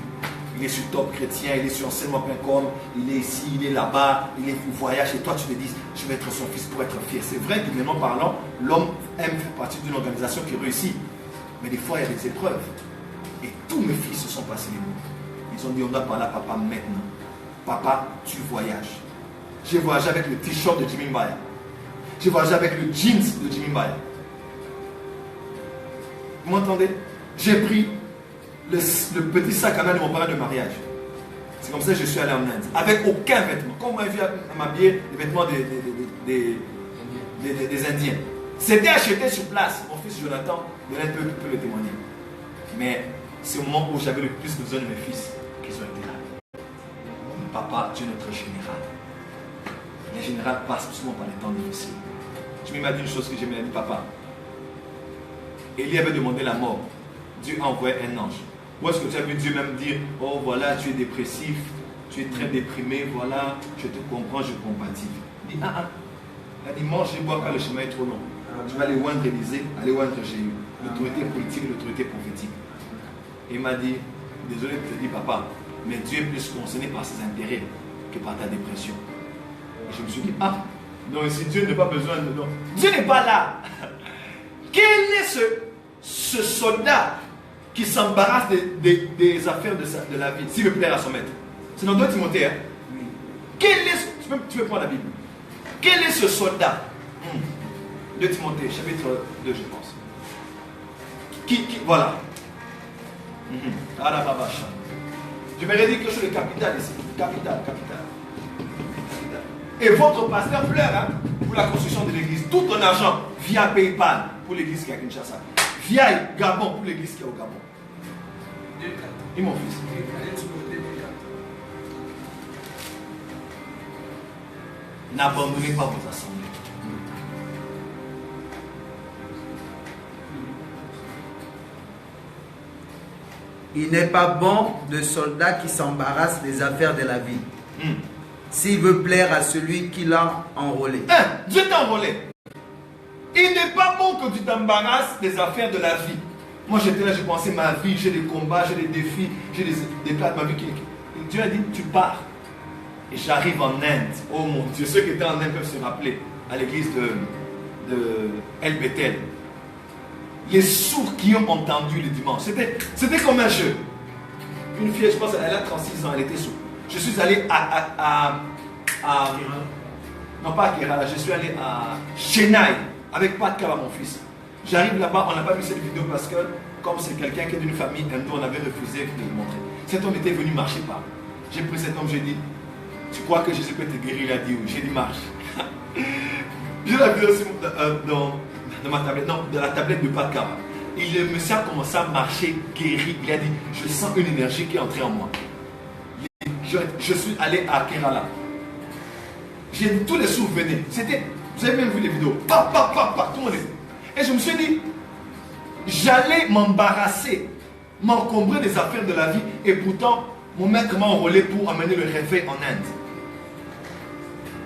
S1: Il est sur Top Chrétien, il est sur enseignement.com, il est ici, il est là-bas, il est au voyage et toi tu te dis, je vais être son fils pour être fier. C'est vrai qu'humainement parlant, l'homme aime faire partie d'une organisation qui réussit. Mais des fois il y a des épreuves. Et tous mes fils se sont passés les mots. Ils ont dit, on doit parler à papa maintenant. Papa, tu voyages. J'ai voyagé avec le t-shirt de Jimmy Mbaya. J'ai voyagé avec le jeans de Jimmy Mbaya. Vous m'entendez? J'ai pris le petit sac à main de mon parrain de mariage. C'est comme ça que je suis allé en Inde. Avec aucun vêtement. Comme on m'a vu m'habiller les vêtements des Indiens. C'était acheté sur place. Mon fils Jonathan, Belen peut le témoigner. Mais c'est au moment où j'avais le plus besoin de mes fils qu'ils ont été là. Papa, tu es notre général. Les générales passent souvent par les temps difficiles. Tu m'as dit une chose que j'ai dit, papa. Élie avait demandé la mort. Dieu a envoyé un ange. Où est-ce que tu as vu Dieu même dire, oh voilà, tu es dépressif, tu es très déprimé, voilà, je te comprends, je compatis. Il dit, il a dit, mange et bois car le chemin est trop long. Tu vas aller oindre Élysée, aller oindre Jéhu. L'autorité politique et l'autorité prophétique. Et il m'a dit, désolé de te dire papa, mais Dieu est plus concerné par ses intérêts que par ta dépression. Et je me suis dit, donc si Dieu n'a pas besoin de nous, Dieu n'est pas là. Quel est ce soldat qui s'embarrasse des affaires de la vie, s'il veut plaire à son maître? C'est dans 2 Timothée. Hein? Oui. Tu peux prendre la Bible. Quel est ce soldat? 2 Timothée, chapitre 2, je pense. Voilà. Je vais redire quelque chose de capital ici. Capital. Et votre pasteur pleure pour la construction de l'église. Tout ton argent via PayPal pour l'église qui est à Kinshasa. Via Gabon pour l'église qui est au Gabon. Et mon fils. N'abandonnez pas vos assemblées.
S3: Il n'est pas bon de soldat qui s'embarrasse des affaires de la vie. S'il veut plaire à celui qui l'a enrôlé.
S1: Dieu t'a enrôlé. Il n'est pas bon que tu t'embarrasses des affaires de la vie. Moi j'étais là, je pensais ma vie, j'ai des combats, j'ai des défis, j'ai des éclats de ma vie. Dieu a dit, tu pars. j'arrive en Inde. Oh mon Dieu, ceux qui étaient en Inde peuvent se rappeler à l'église de El Bethel. Les sourds qui ont entendu le dimanche, c'était comme un jeu. Une fille, je pense, elle a 36 ans, elle était sourde. Je suis allé non pas à Kerala, je suis allé à Chennai avec Pat Kaba, mon fils. J'arrive là-bas, on n'a pas vu cette vidéo parce que, comme c'est quelqu'un qui est d'une famille hindoue, on avait refusé de le montrer. Cet homme était venu marcher par. J'ai pris cet homme, j'ai dit, tu crois que Jésus peut te guérir? Il a dit oui. J'ai dit marche. J'ai la vidéo dans ma tablette, non, de la tablette de Pat Kaba. Le monsieur a commencé à marcher guéri. Il a dit, je sens une énergie qui est entrée en moi. Je suis allé à Kerala. J'ai dit, tous les sourds venaient. Vous avez même vu les vidéos. Tout le monde est. Et je me suis dit, j'allais m'embarrasser, m'encombrer des affaires de la vie. Et pourtant, mon maître m'a enrôlé pour amener le réveil en Inde.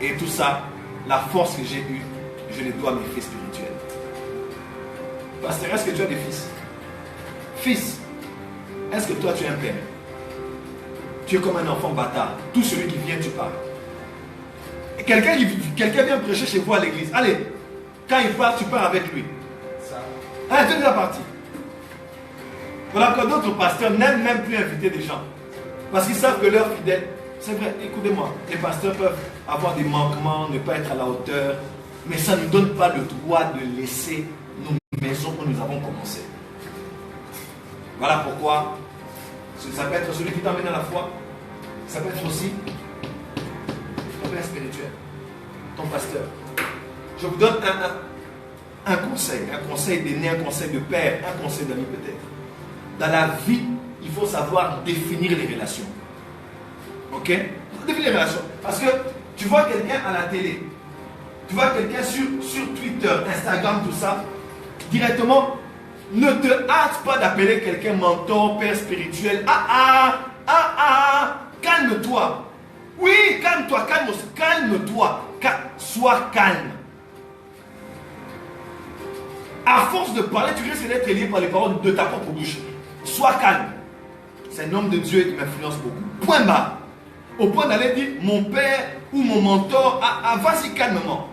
S1: Et tout ça, la force que j'ai eue, je les dois à mes fils spirituels. Pasteur, est-ce que tu as des fils? Fils, est-ce que toi tu es un père? Tu es comme un enfant bâtard. Tout celui qui vient, tu parles. Et quelqu'un vient prêcher chez vous à l'église. Allez, quand il part, tu pars avec lui. Allez, tu es déjà parti. Voilà que d'autres pasteurs n'aiment même plus inviter des gens. Parce qu'ils savent que leurs fidèles, c'est vrai, écoutez-moi, les pasteurs peuvent avoir des manquements, ne pas être à la hauteur, mais ça ne nous donne pas le droit de laisser nos maisons où nous avons commencé. Voilà pourquoi ça peut être celui qui t'emmène à la foi, ça peut être aussi ton père spirituel, ton pasteur. Je vous donne un conseil d'aîné, un conseil de père, un conseil d'ami peut-être. Dans la vie, il faut savoir définir les relations. Ok? Définir les relations. Parce que tu vois quelqu'un à la télé, tu vois quelqu'un sur Twitter, Instagram, tout ça, directement, ne te hâte pas d'appeler quelqu'un mentor, père spirituel. Calme-toi. Oui, calme-toi, calme-toi. Sois calme. À force de parler, tu risques d'être lié par les paroles de ta propre bouche. Sois calme. C'est un homme de Dieu qui m'influence beaucoup. Point bas. Au point d'aller dire, mon père ou mon mentor, vas-y calmement.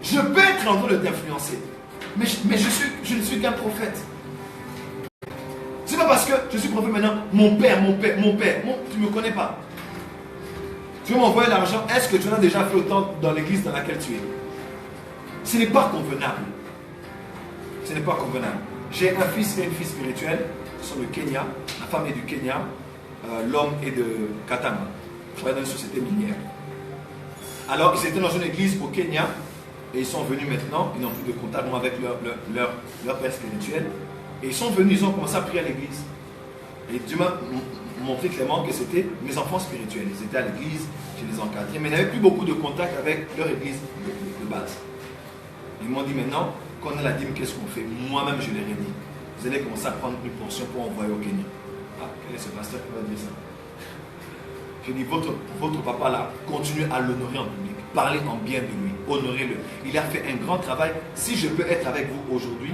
S1: Je peux être en train de t'influencer. Mais je ne suis qu'un prophète. C'est pas parce que je suis prophète maintenant, mon père, tu ne me connais pas. Tu veux m'envoyer l'argent, est-ce que tu en as déjà fait autant dans l'église dans laquelle tu es? Ce n'est pas convenable. Ce n'est pas convenable. J'ai un fils et une fille spirituelle, ils sont du Kenya, la femme est du Kenya, l'homme est de Katama. Je travaille dans une société minière. Alors ils étaient dans une église au Kenya, et ils sont venus maintenant, ils n'ont plus de contact avec leur père spirituel. Et ils sont venus, ils ont commencé à prier à l'église. Et Dieu m'a montré clairement que c'était mes enfants spirituels. Ils étaient à l'église, je les encadrais, mais ils n'avaient plus beaucoup de contact avec leur église de base. Ils m'ont dit maintenant, quand on a la dîme, qu'est-ce qu'on fait? Moi-même, je leur ai dit, vous allez commencer à prendre une portion pour envoyer au Kenya. Ah, quel est ce pasteur qui va dire ça? Je dis, votre papa là, continuez à l'honorer en public. Parlez en bien de lui, honorez-le. Il a fait un grand travail. Si je peux être avec vous aujourd'hui,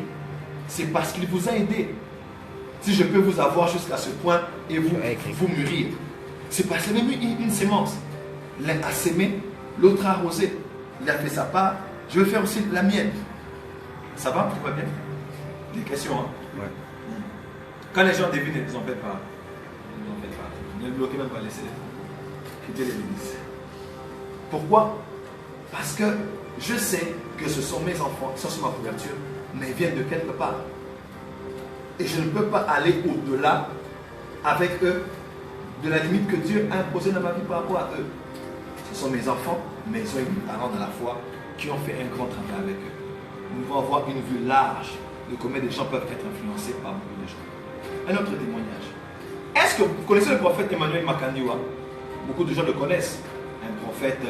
S1: c'est parce qu'il vous a aidé. Si je peux vous avoir jusqu'à ce point et vous mûrir, c'est parce qu'il a mis une sémence. L'un a sémé, l'autre a arrosé. Il a fait sa part, je vais faire aussi la mienne. Ça va? Tout va bien? Des questions, hein? Ouais. Quand les gens devinent, ils n'en font pas. Ils n'en font pas. Ils ne bloquent même pas, laissez-les. Quittez l'église. Pourquoi? Parce que je sais que ce sont mes enfants qui sont sur ma couverture, mais ils viennent de quelque part. Et je ne peux pas aller au-delà avec eux de la limite que Dieu a imposée dans ma vie par rapport à eux. Ce sont mes enfants, mais ils ont une parents dans la foi qui ont fait un grand travail avec eux. Nous devons avoir une vue large de combien de gens peuvent être influencés par beaucoup de gens. Un autre témoignage. Est-ce que vous connaissez le prophète Emmanuel Makandiwa? Beaucoup de gens le connaissent. Un prophète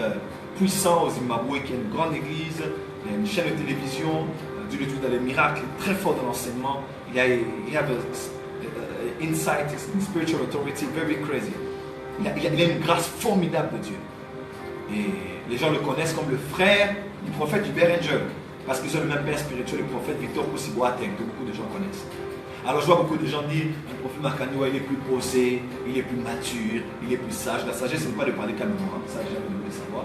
S1: puissant au Zimbabwe qui a une grande église, il y a une chaîne de télévision, Dieu le trouve dans les miracles, très fort dans l'enseignement. Il a insight, une spiritual authority, very crazy. Il a une grâce formidable de Dieu. Et les gens le connaissent comme le frère du prophète du Angel, parce qu'ils ont le même père spirituel, le prophète Victor Koussiboateng, que beaucoup de gens connaissent. Alors je vois beaucoup de gens dire, le prophète Makaniwa, il est plus posé, il est plus mature, il est plus sage. La sagesse, ce n'est pas de parler calmement, hein. Ça, j'ai envie de le savoir.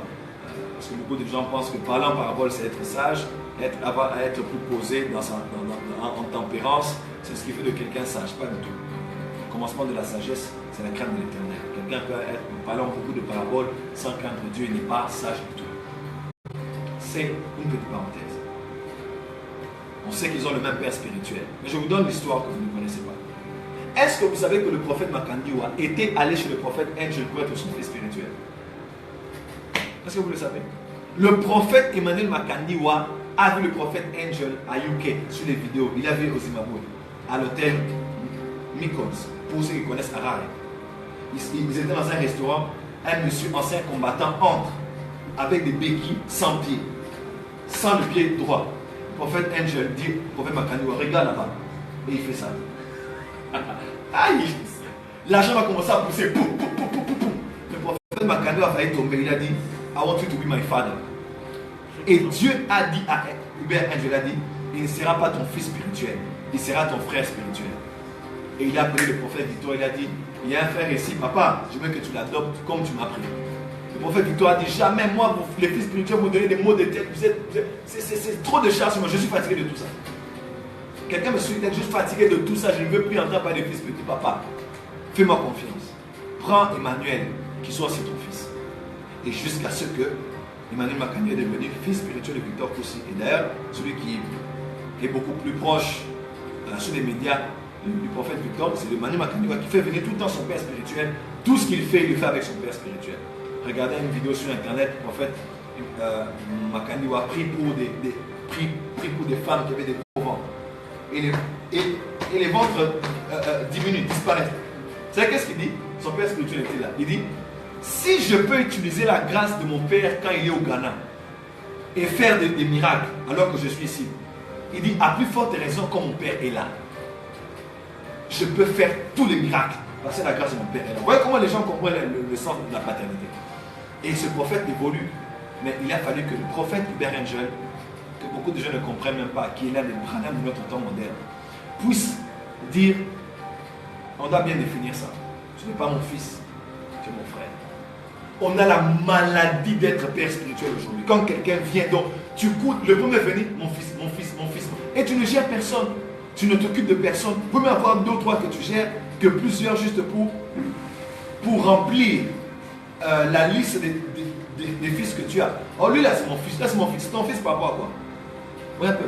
S1: Parce que beaucoup de gens pensent que parler en parabole, c'est être sage, être plus posé en tempérance, c'est ce qui fait de quelqu'un sage, pas du tout. Le commencement de la sagesse, c'est la crainte de l'éternel. Quelqu'un peut parler beaucoup de paraboles sans craindre Dieu, il n'est pas sage du tout. C'est une petite parenthèse. On sait qu'ils ont le même père spirituel. Mais je vous donne l'histoire que vous ne connaissez pas. Est-ce que vous savez que le prophète Makandiwa était allé chez le prophète Angel pour être son fils spirituel? Est-ce que vous le savez? Le prophète Emmanuel Makandiwa a vu le prophète Angel à UK sur les vidéos. Il a vu au Zimbabwe, à l'hôtel Mykonos, pour ceux qui connaissent Harare. Ils étaient dans un restaurant, un monsieur ancien combattant entre avec des béquilles sans pied, sans le pied droit. Le prophète Angel dit au prophète Makandiwa, regarde là-bas. Et il fait ça. Aïe! L'argent va commencer à pousser. Poum, poum, poum, poum, poum. Le prophète Makandiwa a failli tomber. Il a dit, I want you to be my father. Et Dieu a dit à Hubert Angel, a dit, il ne sera pas ton fils spirituel, il sera ton frère spirituel. Et il a appelé le prophète Victor, il a dit, il y a un frère ici, papa, je veux que tu l'adoptes comme tu m'as pris. Le prophète Victor a dit, jamais moi, les fils spirituels, vous donnez des mots de tête, c'est trop de charge, moi je suis fatigué de tout ça. Quelqu'un me suit, juste fatigué de tout ça, je ne veux plus entendre parler de fils petit. Papa, fais-moi confiance. Prends Emmanuel, qui soit aussi ton fils. Et jusqu'à ce que Emmanuel Makandiwa est devenu fils spirituel de Victor Koussi. Et d'ailleurs, celui qui est beaucoup plus proche sur les médias du prophète Victor, c'est Emmanuel Makandiwa qui fait venir tout le temps son père spirituel. Tout ce qu'il fait, il le fait avec son père spirituel. Regardez une vidéo sur internet, le prophète Makandiwa prie pour des femmes qui avaient des gros ventres. Et les ventres diminuent, disparaissent. Vous savez qu'est-ce qu'il dit? Son père spirituel était là. Il dit, si je peux utiliser la grâce de mon père quand il est au Ghana et faire des miracles alors que je suis ici, il dit, à plus forte raison quand mon père est là, je peux faire tous les miracles parce que la grâce de mon père est là. Vous voyez comment les gens comprennent le sens de la paternité. Et ce prophète évolue, mais il a fallu que le prophète Hubert Angel, que beaucoup de gens ne comprennent même pas, qui est l'un des Branham de notre temps moderne, puisse dire, on doit bien définir ça. Tu n'es pas mon fils, tu es mon frère. On a la maladie d'être père spirituel aujourd'hui. Quand quelqu'un vient, donc tu coûtes, le premier venir, mon fils, mon fils, mon fils. Et tu ne gères personne. Tu ne t'occupes de personne. Vous pouvez avoir 2 ou 3 que tu gères, que plusieurs juste pour remplir la liste des fils que tu as. Oh lui là c'est mon fils, là c'est mon fils. Ton fils par rapport à quoi? Oui un peu.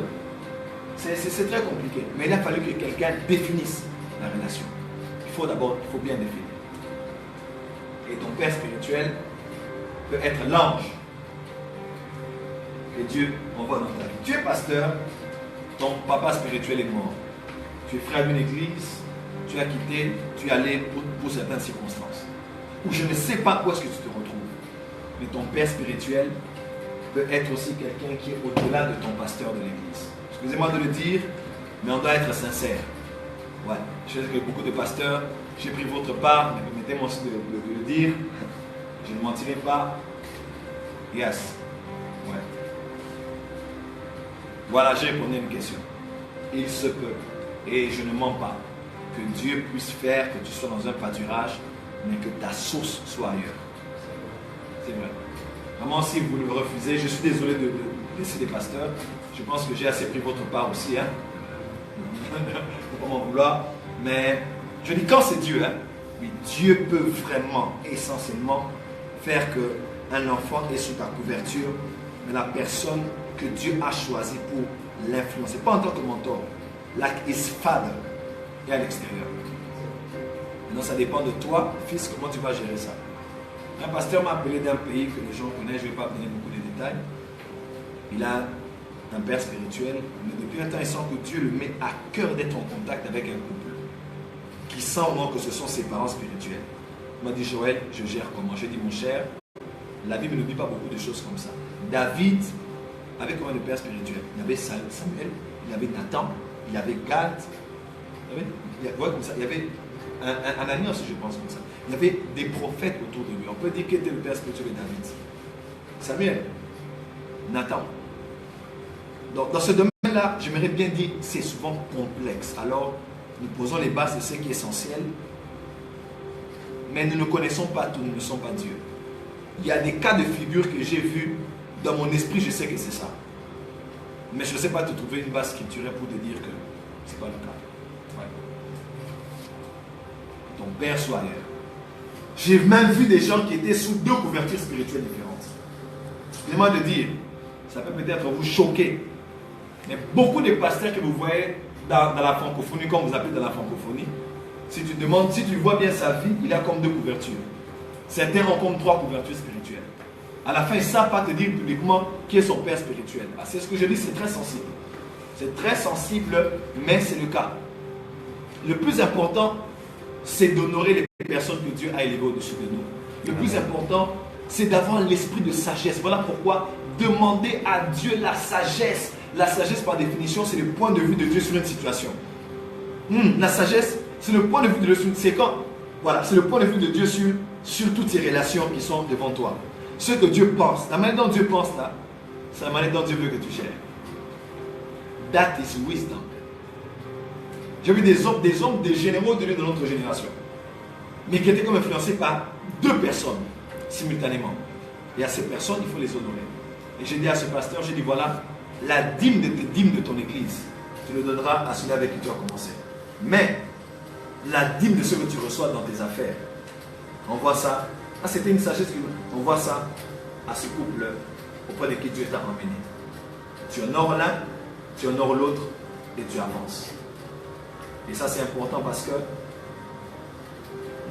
S1: C'est très compliqué. Mais il a fallu que quelqu'un définisse la relation. Il faut bien définir. Et ton père spirituel peut être l'ange que Dieu envoie dans ta vie. Tu es pasteur, ton papa spirituel est mort. Tu es frère d'une église, tu as quitté, tu es allé pour certaines circonstances. Ou je ne sais pas où est-ce que tu te retrouves. Mais ton père spirituel peut être aussi quelqu'un qui est au-delà de ton pasteur de l'église. Excusez-moi de le dire, mais on doit être sincère. Ouais, je sais que beaucoup de pasteurs, j'ai pris votre part, mais permettez-moi aussi de le dire. Je ne mentirai pas. Yes. Ouais. Voilà, j'ai répondu à une question. Il se peut, et je ne mens pas, que Dieu puisse faire que tu sois dans un pâturage, mais que ta source soit ailleurs. C'est vrai. Vraiment, si vous le refusez, je suis désolé de laisser des pasteurs. Je pense que j'ai assez pris votre part aussi. Hein. Il ne faut pas m'en vouloir. Mais je dis quand c'est Dieu, hein, oui, Dieu peut vraiment, essentiellement, faire qu'un enfant est sous ta couverture, mais la personne que Dieu a choisie pour l'influencer, pas en tant que mentor, like his father, est à l'extérieur. Maintenant, ça dépend de toi, fils, comment tu vas gérer ça. Un pasteur m'a appelé d'un pays que les gens connaissent, je ne vais pas donner beaucoup de détails. Il a un père spirituel, mais depuis un temps, il sent que Dieu le met à cœur d'être en contact avec un couple qui sent non que ce sont ses parents spirituels. Il m'a dit, Joël, je gère comment? J'ai dit, mon cher, la Bible ne dit pas beaucoup de choses comme ça. David avait combien de pères spirituels? Il y avait Samuel, il y avait Nathan, il y avait Gad, il y avait Ananias, je pense comme ça. Il y avait des prophètes autour de lui. On peut dire qu'il était le père spirituel de David. Samuel, Nathan. Donc, dans ce domaine-là, j'aimerais bien dire c'est souvent complexe. Alors, nous posons les bases de ce qui est essentiel, mais nous ne connaissons pas tout, nous ne sommes pas Dieu. Il y a des cas de figure que j'ai vus dans mon esprit, je sais que c'est ça. Mais je ne sais pas te trouver une base scripturaire pour te dire que ce n'est pas le cas. Ouais. Ton Père soit ailleurs. J'ai même vu des gens qui étaient sous 2 couvertures spirituelles différentes. Excusez-moi de dire, ça peut peut-être vous choquer, mais beaucoup de pasteurs que vous voyez dans la francophonie, comme vous appelez dans la francophonie, si tu demandes, si tu vois bien sa vie, il a comme 2 couvertures. Certains ont comme 3 couvertures spirituelles. À la fin, ils ne savent pas te dire publiquement qui est son père spirituel. Ah, c'est ce que je dis, c'est très sensible. C'est très sensible, mais c'est le cas. Le plus important, c'est d'honorer les personnes que Dieu a élevées au-dessus de nous. Le plus important, c'est d'avoir l'esprit de sagesse. Voilà pourquoi demander à Dieu la sagesse. La sagesse, par définition, c'est le point de vue de Dieu sur une situation. La sagesse, c'est le point de vue de Dieu. C'est quand, voilà, c'est le point de vue de Dieu sur toutes ces relations qui sont devant toi. Ce que Dieu pense, la manière dont Dieu pense là, c'est la manière dont Dieu veut que tu gères. That is wisdom. J'ai vu des hommes, des généraux de notre génération, mais qui étaient comme influencés par 2 personnes simultanément. Et à ces personnes, il faut les honorer. Et j'ai dit à ce pasteur, j'ai dit voilà, la dîme de ton église, tu le donneras à celui avec qui tu as commencé. Mais la dîme de ce que tu reçois dans tes affaires, on voit ça. Ah, c'était une sagesse on voit ça à ce couple auprès de qui Dieu t'a emmené. Tu honores l'un, tu honores l'autre et tu avances. Et ça c'est important parce que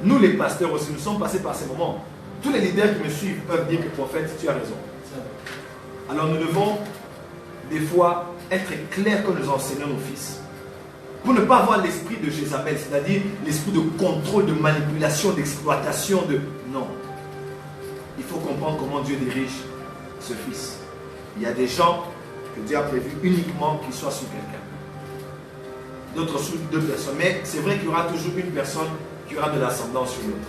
S1: nous les pasteurs aussi, nous sommes passés par ces moments. Tous les leaders qui me suivent peuvent dire que prophète, tu as raison. Alors nous devons des fois être clairs quand nous enseignons nos fils. Pour ne pas avoir l'esprit de Jézabel, c'est-à-dire l'esprit de contrôle, de manipulation, d'exploitation, de... Non. Il faut comprendre comment Dieu dirige ce fils. Il y a des gens que Dieu a prévu uniquement qu'ils soient sous quelqu'un. D'autres sous 2 personnes. Mais c'est vrai qu'il y aura toujours une personne qui aura de l'ascendance sur l'autre.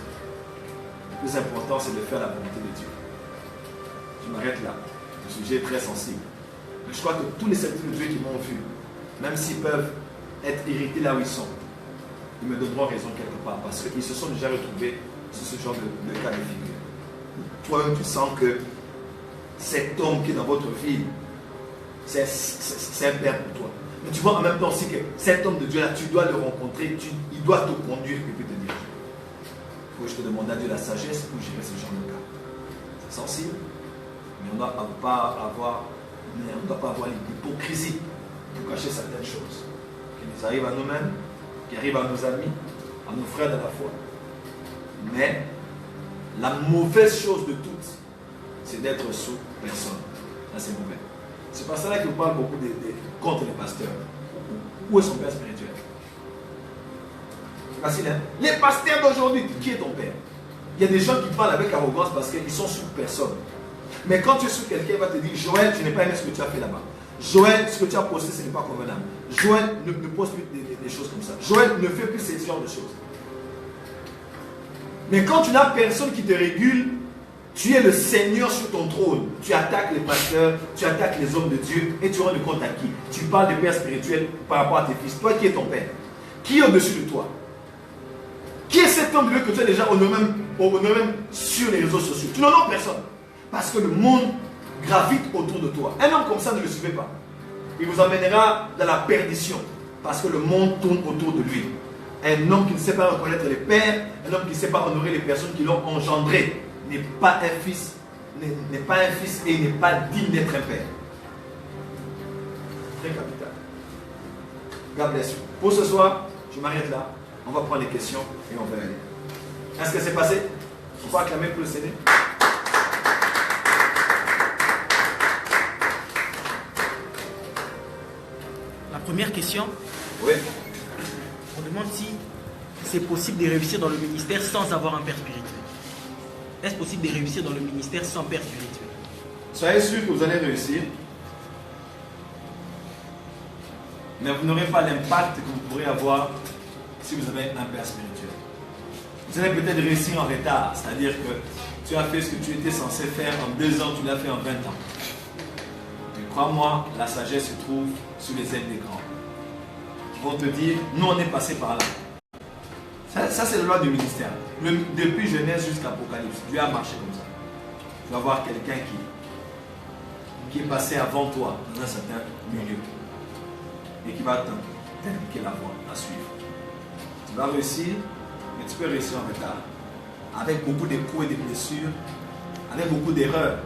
S1: Le plus important, c'est de faire la volonté de Dieu. Je m'arrête là. Le sujet est très sensible. Mais je crois que tous les serviteurs de Dieu qui m'ont vu, même s'ils peuvent être irrités là où ils sont, ils me donneront raison quelque part parce qu'ils se sont déjà retrouvés sur ce genre de cas de figure. Toi-même, tu sens que cet homme qui est dans votre vie, c'est un père pour toi. Mais tu vois en même temps aussi que cet homme de Dieu-là, tu dois le rencontrer, il doit te conduire et puis te dire. Il faut que je te demande à Dieu la sagesse pour gérer ce genre de cas. C'est sensible, mais on ne doit pas avoir l'hypocrisie pour cacher certaines choses qui nous arrivent à nous-mêmes, qui arrivent à nos amis, à nos frères de la foi. Mais la mauvaise chose de toutes, c'est d'être sous personne. Là, c'est mauvais. C'est pas ça là qu'on parle beaucoup contre les pasteurs. Où est son père spirituel? C'est facile, hein? Les pasteurs d'aujourd'hui, qui est ton père? Il y a des gens qui parlent avec arrogance parce qu'ils sont sous personne. Mais quand tu es sous quelqu'un, il va te dire Joël, je n'ai pas aimé ce que tu as fait là-bas. Joël, ce que tu as posté, ce n'est pas convenable. Joël, ne pose plus des choses comme ça. Joël, ne fait plus ce genre de choses. Mais quand tu n'as personne qui te régule, tu es le Seigneur sur ton trône. Tu attaques les pasteurs, tu attaques les hommes de Dieu et tu rends compte à qui? Tu parles de père spirituel par rapport à tes fils. Toi, qui est ton père? Qui est au-dessus de toi? Qui est cet homme de Dieu que tu as déjà honoré même sur les réseaux sociaux? Tu n'honores personne. Parce que le monde gravite autour de toi. Un homme comme ça, ne le suivez pas. Il vous emmènera dans la perdition. Parce que le monde tourne autour de lui. Un homme qui ne sait pas reconnaître les pères, un homme qui ne sait pas honorer les personnes qui l'ont engendré, n'est pas un fils, et il n'est pas digne d'être un père. Très capital. God bless you. Pour ce soir, je m'arrête là. On va prendre les questions et on va aller. Est-ce que c'est passé? On va acclamer pour le CD.
S2: La première question.
S1: Oui.
S2: On demande si c'est possible de réussir dans le ministère sans avoir un père spirituel. Est-ce possible de réussir dans le ministère sans père spirituel?
S1: Soyez sûr que vous allez réussir. Mais vous n'aurez pas l'impact que vous pourrez avoir si vous avez un père spirituel. Vous allez peut-être réussir en retard. C'est-à-dire que tu as fait ce que tu étais censé faire en 2 ans, tu l'as fait en 20 ans. Mais crois-moi, la sagesse se trouve sous les ailes des grands. vont te dire, nous on est passé par là. Ça c'est la loi du ministère. Depuis Genèse jusqu'à Apocalypse, Dieu a marché comme ça. Tu vas voir quelqu'un qui est passé avant toi dans un certain milieu et qui va t'indiquer la voie à suivre. Tu vas réussir, mais tu peux réussir en retard. Avec beaucoup de coups et de blessures, avec beaucoup d'erreurs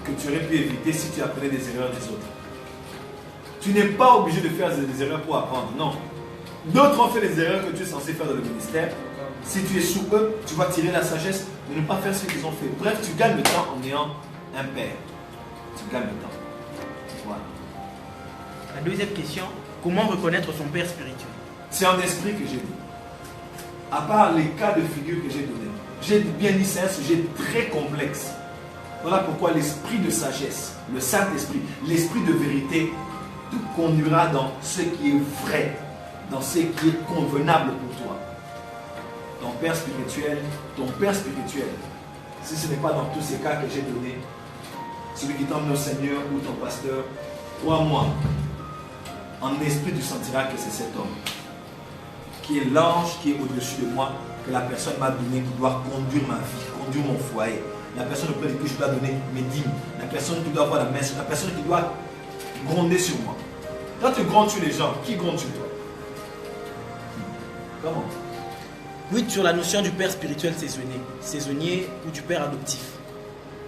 S1: que tu aurais pu éviter si tu apprenais des erreurs des autres. Tu n'es pas obligé de faire des erreurs pour apprendre, non. D'autres ont fait les erreurs que tu es censé faire dans le ministère. Si tu es sous eux, tu vas tirer la sagesse de ne pas faire ce qu'ils ont fait. Bref, tu gagnes le temps en ayant un père. Tu gagnes le temps. Voilà.
S2: La deuxième question, comment reconnaître son père spirituel?
S1: C'est en esprit que j'ai dit. À part les cas de figure que j'ai donnés. J'ai bien dit, c'est un sujet très complexe. Voilà pourquoi l'esprit de sagesse, le Saint-Esprit, l'esprit de vérité, te conduira dans ce qui est vrai, dans ce qui est convenable pour toi. Ton père spirituel, si ce n'est pas dans tous ces cas que j'ai donnés, celui qui t'emmène au Seigneur ou ton pasteur, crois-moi, en esprit tu sentiras que c'est cet homme qui est l'ange qui est au-dessus de moi, que la personne m'a donné, qui doit conduire ma vie, conduire mon foyer. La personne auprès de qui je dois donner mes dîmes. La personne qui doit avoir la main sur la personne qui doit gronder sur moi. Quand tu grondes sur les gens, qui gronde sur toi? Comment?
S2: Oui, sur la notion du père spirituel saisonnier ou du père adoptif.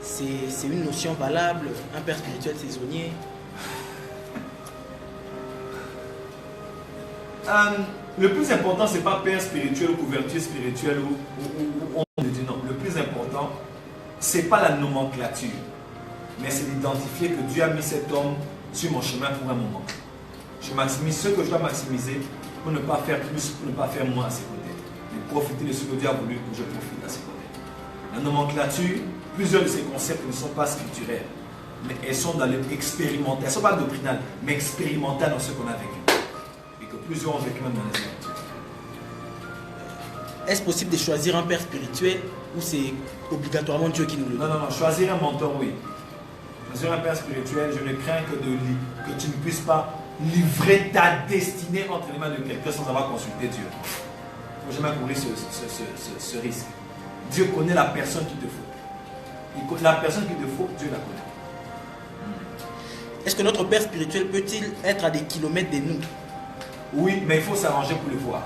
S2: C'est une notion valable, un père spirituel saisonnier.
S1: Le plus important, ce n'est pas père spirituel ou couverture spirituelle ou on me dit non. Le plus important, ce n'est pas la nomenclature, mais c'est d'identifier que Dieu a mis cet homme sur mon chemin pour un moment. Je maximise ce que je dois maximiser pour ne pas faire plus, pour ne pas faire moins à ses côtés. Mais profiter de ce que Dieu a voulu que je profite à ses côtés. La nomenclature, plusieurs de ces concepts ne sont pas scripturaires, mais elles sont dans l'expérimental. Elles ne sont pas doctrinales, mais expérimentales dans ce qu'on a vécu. Et que plusieurs ont vécu même dans les études.
S2: Est-ce possible de choisir un père spirituel ou c'est obligatoirement Dieu qui nous le donne?
S1: Non, choisir un mentor, oui. Choisir un père spirituel, je ne crains que tu ne puisses pas livrer ta destinée entre les mains de quelqu'un sans avoir consulté Dieu. Il ne faut jamais courir ce risque. Dieu connaît la personne qu'il te faut. La personne qu'il te faut, Dieu la connaît.
S2: Est-ce que notre père spirituel peut-il être à des kilomètres de nous?
S1: Oui, mais il faut s'arranger pour le voir.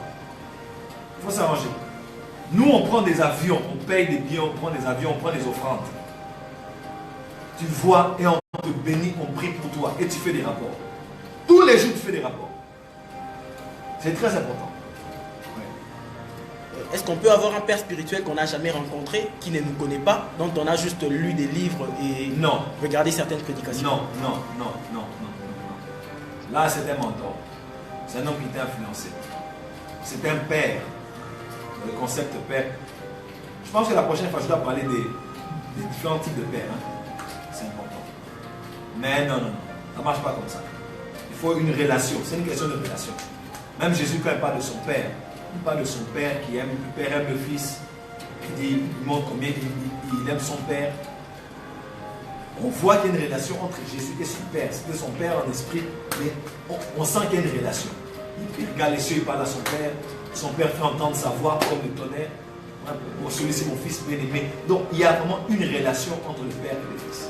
S1: Il faut s'arranger. Nous, on prend des avions, on paye des billets, on prend des avions, on prend des offrandes. Tu vois et on te bénit, on prie pour toi et tu fais des rapports. Tous les jours, tu fais des rapports. C'est très important. Ouais.
S2: Est-ce qu'on peut avoir un père spirituel qu'on n'a jamais rencontré, qui ne nous connaît pas, dont on a juste lu des livres et regardé certaines prédications?
S1: Non. Là, c'est un mentor. C'est un homme qui t'a influencé. C'est un père. Le concept de père. Je pense que la prochaine fois, je dois parler des différents types de pères. Hein. C'est important. Mais non. Ça ne marche pas comme ça. Il faut une relation. C'est une question de relation. Même Jésus, quand il parle de son père, il parle de son père qui aime, le père aime le fils. Il montre combien il aime son père. On voit qu'il y a une relation entre Jésus et son père. C'était son père en esprit, mais on sent qu'il y a une relation. Il regarde les cieux, il parle à son père. Son père fait entendre sa voix comme le tonnerre. Celui-ci, c'est mon fils bien-aimé. Donc, il y a vraiment une relation entre le père et le fils.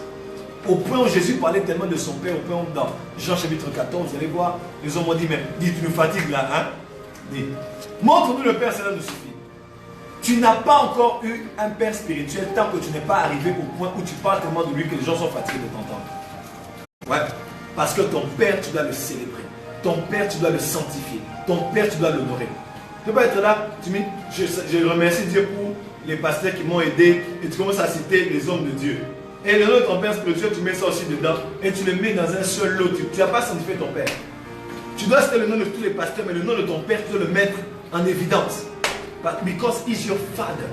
S1: Au point où Jésus parlait tellement de son père, au point où dans Jean chapitre 14, vous allez voir, les hommes ont dit, mais dis, tu nous fatigues là, hein? Dis, montre-nous le père, cela nous suffit. Tu n'as pas encore eu un père spirituel tant que tu n'es pas arrivé au point où tu parles tellement de lui que les gens sont fatigués de t'entendre. Ouais, parce que ton père, tu dois le célébrer. Ton père, tu dois le sanctifier. Ton père, tu dois l'honorer. Tu ne peux pas être là, tu me dis, je remercie Dieu pour les pasteurs qui m'ont aidé, et tu commences à citer les hommes de Dieu. Et le nom de ton père spirituel, tu mets ça aussi dedans, et tu le mets dans un seul lot. Tu n'as pas sanctifié ton père. Tu dois citer le nom de tous les pasteurs, mais le nom de ton père, tu dois le mettre en évidence. Because he's your father.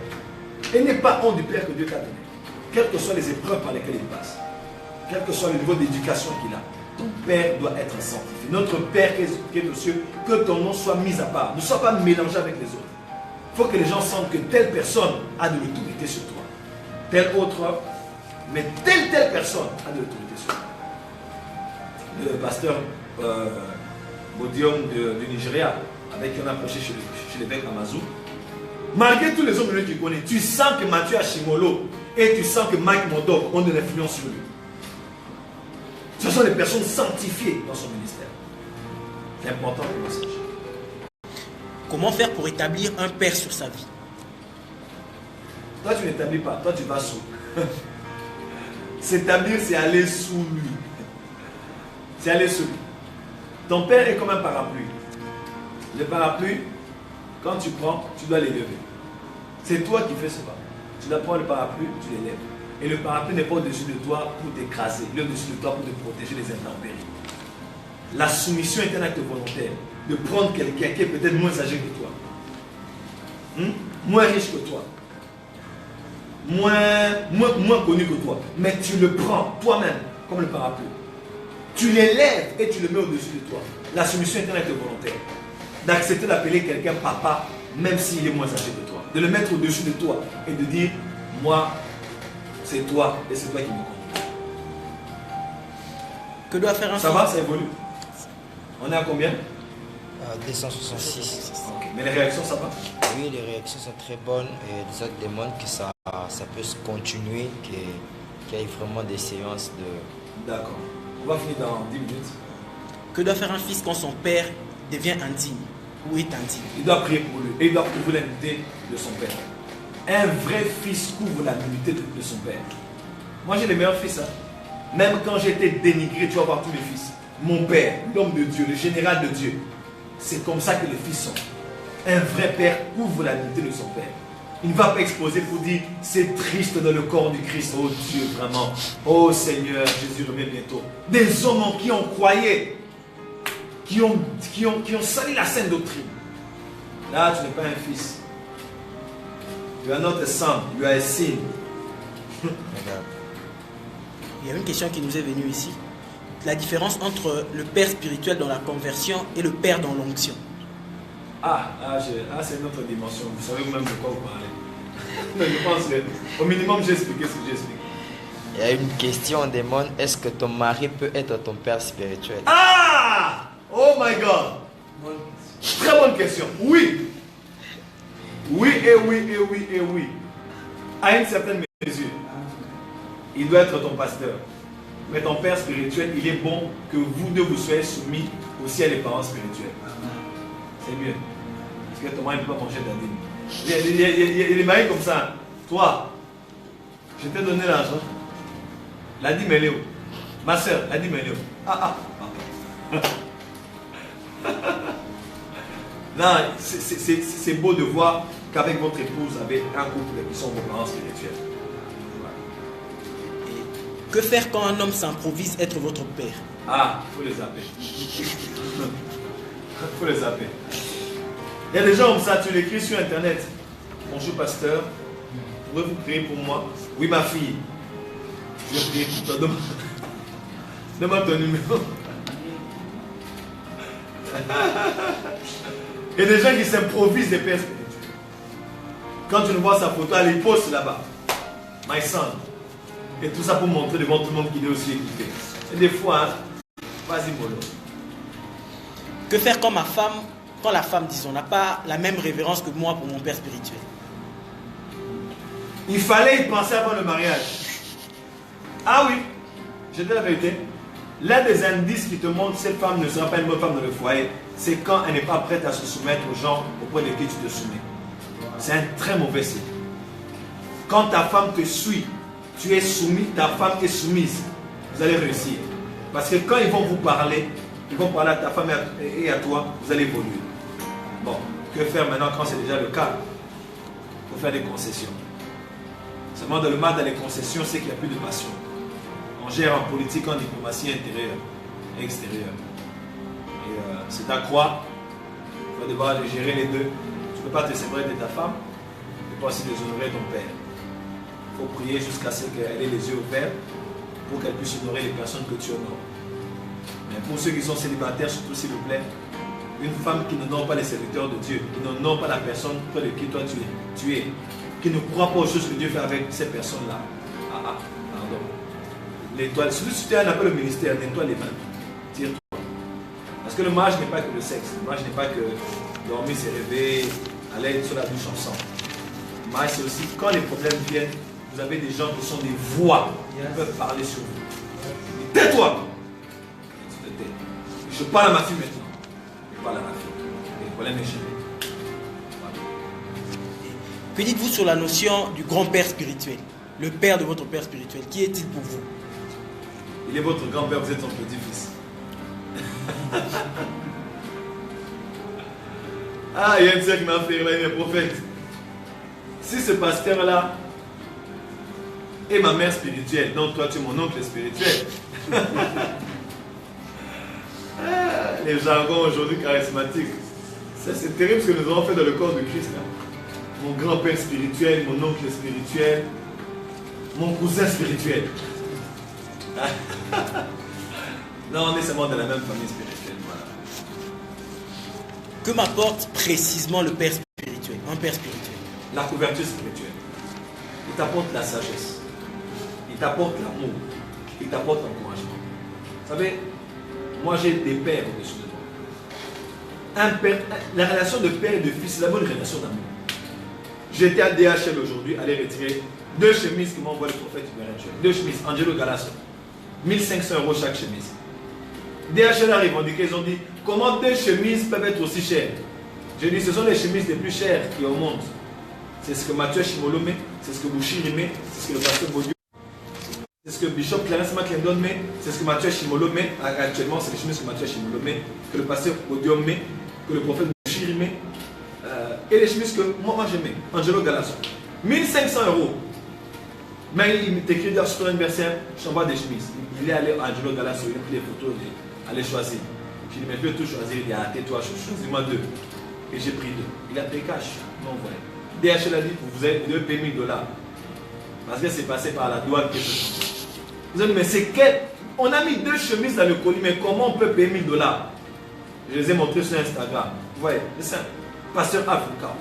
S1: Et n'est pas honte du père que Dieu t'a donné. Quelles que soient les épreuves par lesquelles il passe, quel que soit le niveau d'éducation qu'il a, ton père doit être sanctifié. Notre Père qui est aux cieux, que ton nom soit mis à part. Ne sois pas mélangé avec les autres. Il faut que les gens sentent que telle personne a de l'autorité sur toi. Telle autre, mais telle personne a de l'autorité sur toi. Le pasteur Bodium du Nigeria, avec qui on a prêché chez l'évêque Amazou. Malgré tous les hommes que tu connais, tu sens que Mathieu Ashimolo et tu sens que Mike Modok ont de l'influence sur lui. Ce sont des personnes sanctifiées dans son ministère. C'est important que l'on sache.
S2: Comment faire pour établir un père sur sa vie?
S1: Toi, tu n'établis pas, toi, tu vas sous. S'établir, c'est aller sous lui. C'est aller sous lui. Ton père est comme un parapluie. Le parapluie, quand tu prends, tu dois l'élever. C'est toi qui fais ce pas. Tu dois prendre le parapluie, tu l'élèves. Et le parapluie n'est pas au-dessus de toi pour t'écraser. Il est au-dessus de toi pour te protéger des intempéries. La soumission est un acte volontaire. De prendre quelqu'un qui est peut-être moins âgé que toi. Moins riche que toi. Moins connu que toi. Mais tu le prends toi-même comme le parapluie. Tu l'élèves et tu le mets au-dessus de toi. La soumission est un acte volontaire. D'accepter d'appeler quelqu'un papa, même s'il est moins âgé que toi. De le mettre au-dessus de toi et de dire, moi, c'est toi et c'est toi qui me conduis.
S2: Que doit faire un
S1: Ça
S2: fils?
S1: va, ça évolue. On est à combien?
S4: 266.
S1: Ok. Mais les réactions, ça va?
S4: Oui, les réactions sont très bonnes et les autres demandent que ça peut se continuer, qu'il y ait vraiment des séances de...
S1: D'accord. On va finir dans 10 minutes.
S2: Que doit faire un fils quand son père devient indigne ou est indigne?
S1: Il doit prier pour lui et il doit couvrir la nudité de son père. Un vrai fils couvre la nudité de son père. Moi, j'ai les meilleurs fils. Hein. Même quand j'ai été dénigré, tu vas voir tous les fils. Mon père, l'homme de Dieu, le général de Dieu. C'est comme ça que les fils sont. Un vrai père couvre la nudité de son père. Il ne va pas exploser pour dire c'est triste dans le corps du Christ. Oh Dieu, vraiment. Oh Seigneur, Jésus revient bientôt. Des hommes en qui on croyait, qui ont sali la sainte doctrine. Là, tu n'es pas un fils. You are not a son, you are a sin.
S2: Il y a une question qui nous est venue ici. La différence entre le père spirituel dans la conversion et le père dans l'onction.
S1: C'est une autre dimension. Vous savez vous-même de quoi vous parlez. Mais je pense qu'au minimum, j'ai expliqué ce que j'ai expliqué.
S4: Il y a une question, on demande, est-ce que ton mari peut être ton père spirituel?
S1: Ah! Oh my God! Très bonne question. Oui. Oui, et oui, et oui, et oui. À une certaine mesure. Il doit être ton pasteur. Mais ton père spirituel, il est bon que vous deux vous soyez soumis aussi à les parents spirituels. C'est mieux. Parce que ton mari ne peut pas manger d'adine. Il est marié comme ça. Toi, je t'ai donné l'argent. La dîme, elle est où? Ma soeur, la dîme, elle est où? Non, c'est beau de voir qu'avec votre épouse, avec un couple qui sont vos parents spirituels.
S2: Que faire quand un homme s'improvise être votre père?
S1: Il faut les zapper. Il faut les zapper. Il y a des gens comme ça, tu l'écris sur internet. Bonjour pasteur, pouvez-vous prier pour moi? Oui ma fille. Je vais prier pour toi. Demande ton numéro. Il y a des gens qui s'improvisent des pères spirituels. Quand tu ne vois sa photo, elle poste là-bas. My son. Et tout ça pour montrer devant tout le monde qu'il est aussi équipé. Et des fois, vas-y mollo.
S2: Que faire quand la femme, disons, n'a pas la même révérence que moi pour mon père spirituel?
S1: Il fallait y penser avant le mariage. Ah oui, je dis la vérité. L'un des indices qui te montre que cette femme ne sera pas une bonne femme dans le foyer, c'est quand elle n'est pas prête à se soumettre aux gens auprès desquels tu te soumets. C'est un très mauvais signe. Quand ta femme te suit, tu es soumis, ta femme est soumise, vous allez réussir. Parce que quand ils vont vous parler, ils vont parler à ta femme et à toi, vous allez évoluer. Bon, que faire maintenant quand c'est déjà le cas? Il faut faire des concessions. Seulement dans le mal dans les concessions, c'est qu'il n'y a plus de passion. On gère en politique, en diplomatie intérieure et extérieure. Et c'est ta croix. Tu vas devoir gérer les deux. Tu ne peux pas te séparer de ta femme. Tu peux aussi déshonorer ton père. Il faut prier jusqu'à ce qu'elle ait les yeux ouverts pour qu'elle puisse honorer les personnes que tu honores. Mais pour ceux qui sont célibataires, surtout s'il vous plaît, une femme qui n'honore pas les serviteurs de Dieu, qui n'honore pas la personne près de qui toi tu es, qui ne croit pas aux choses que Dieu fait avec ces personnes-là. Pardon. L'étoile, si tu as un appel au ministère, nettoie les mains. Tire-toi. Parce que le mariage n'est pas que le sexe. Le mariage n'est pas que dormir, se réveiller, aller sur la douche ensemble. Le mariage, c'est aussi quand les problèmes viennent, vous avez des gens qui sont des voix qui peuvent parler sur vous. Tais-toi! Je parle à ma fille maintenant. Je parle à ma fille. Et le problème est géré.
S2: Que dites-vous sur la notion du grand-père spirituel? Le père de votre père spirituel, qui est-il pour vous?
S1: Il est votre grand-père, vous êtes son petit-fils. Ah, il y a une sœur qui m'a fait rire, il est prophète. Si ce pasteur-là est ma mère spirituelle, donc toi tu es mon oncle spirituel. Les jargons aujourd'hui charismatiques. Ça c'est terrible ce que nous avons fait dans le corps de Christ. Là. Mon grand-père spirituel, mon oncle spirituel, mon cousin spirituel. Non, on est seulement de la même famille spirituelle. Voilà.
S2: Que m'apporte précisément le père spirituel, un père spirituel?
S1: La couverture spirituelle. Il t'apporte la sagesse. Il t'apporte l'amour. Il t'apporte l'encouragement. Vous savez, moi j'ai des pères au-dessus de moi. Un père, la relation de père et de fils, c'est d'abord une relation d'amour. J'étais à DHL aujourd'hui, aller retirer 2 chemises que m'envoie le prophète spirituel. 2 chemises, Angelo Galasso. 1500 € chaque chemise. DHL a revendiqué, ils ont dit, comment 2 chemises peuvent être aussi chères? J'ai dit, ce sont les chemises les plus chères qui au monde. C'est ce que Mathieu Chimolo met, c'est ce que Bouchiri met, c'est ce que le pasteur Baudio, c'est ce que Bishop Clarence McClendon met, c'est ce que Mathieu Chimolo met. Actuellement, c'est les chemises que Mathieu Chimolo met, que le pasteur Baudio met, que le prophète Bouchiri met, et les chemises que moi je mets, Angelo Galasso. 1500 €. Mais il m'écrit dans son anniversaire, je t'envoie des chemises. Il est allé à Angelo Galasso, il a pris des photos, il allait choisir. Je lui ai dit, mais je vais tout choisir, il a tais-toi, choisis-moi 2. Et j'ai pris 2. Il a payé cash, non, voilà. DHL a dit, vous devez payer 1000 $. Parce que c'est passé par la douane. Vous avez dit, mais c'est quel? On a mis 2 chemises dans le colis, mais comment on peut payer 1000 $? Je les ai montrés sur Instagram. Vous voyez, c'est un pasteur africain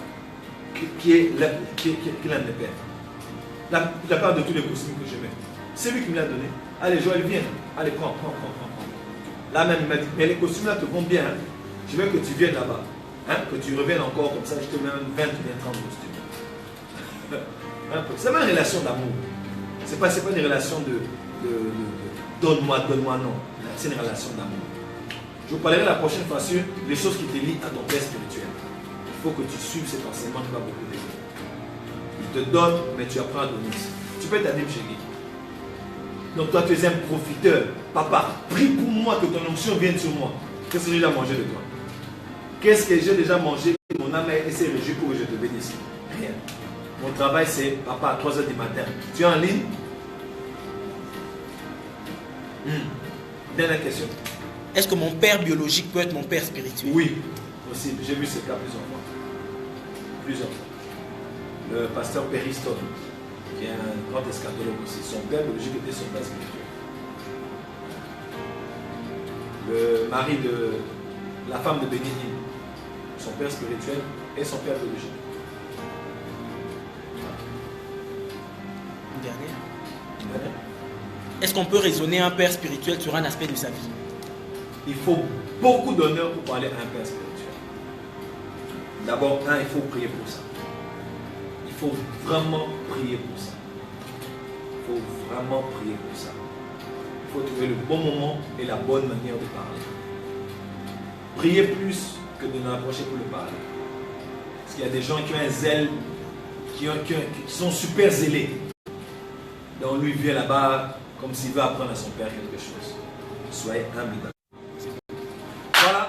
S1: qui est l'un des pères. La part de tous les costumes que je mets. C'est lui qui me l'a donné. Allez, Joël, viens. Allez, prends. Là même, il m'a dit, mais les costumes là te vont bien. Hein. Je veux que tu viennes là-bas. Hein, que tu reviennes encore comme ça, je te mets 20 ou bien 30 costumes. C'est pas une relation d'amour. C'est pas une relation de donne-moi, non. C'est une relation d'amour. Je vous parlerai la prochaine fois sur les choses qui te lient à ton père spirituel. Il faut que tu suives cet enseignement qui va beaucoup t'aider. Il te donne, mais tu apprends à donner. Tu peux être Adim Chéri. Donc toi, tu es un profiteur. Papa, prie pour moi que ton onction vienne sur moi. Qu'est-ce que j'ai déjà mangé de toi? Qu'est-ce que j'ai déjà mangé que mon âme s'est réjouie pour que je te bénisse? Rien. Mon travail, c'est, papa, à 3 h du matin. Tu es en ligne? Dernière question.
S2: Est-ce que mon père biologique peut être mon père spirituel?
S1: Oui, possible. J'ai vu ce cas plusieurs fois. Le pasteur Perry Stone, qui est un grand eschatologue aussi. Son père biologique était son père spirituel. Le mari de la femme de Bénédine, son père spirituel et son père biologique.
S2: Une dernière. Est-ce qu'on peut raisonner un père spirituel sur un aspect de sa vie?
S1: Il faut beaucoup d'honneur pour parler à un père spirituel. D'abord, il faut prier pour ça. Il faut vraiment prier pour ça. Il faut vraiment prier pour ça. Il faut trouver le bon moment et la bonne manière de parler. Priez plus que de nous approcher pour le parler. Parce qu'il y a des gens qui ont un zèle, qui sont super zélés. Donc lui vient là-bas comme s'il veut apprendre à son père quelque chose. Soyez humble dans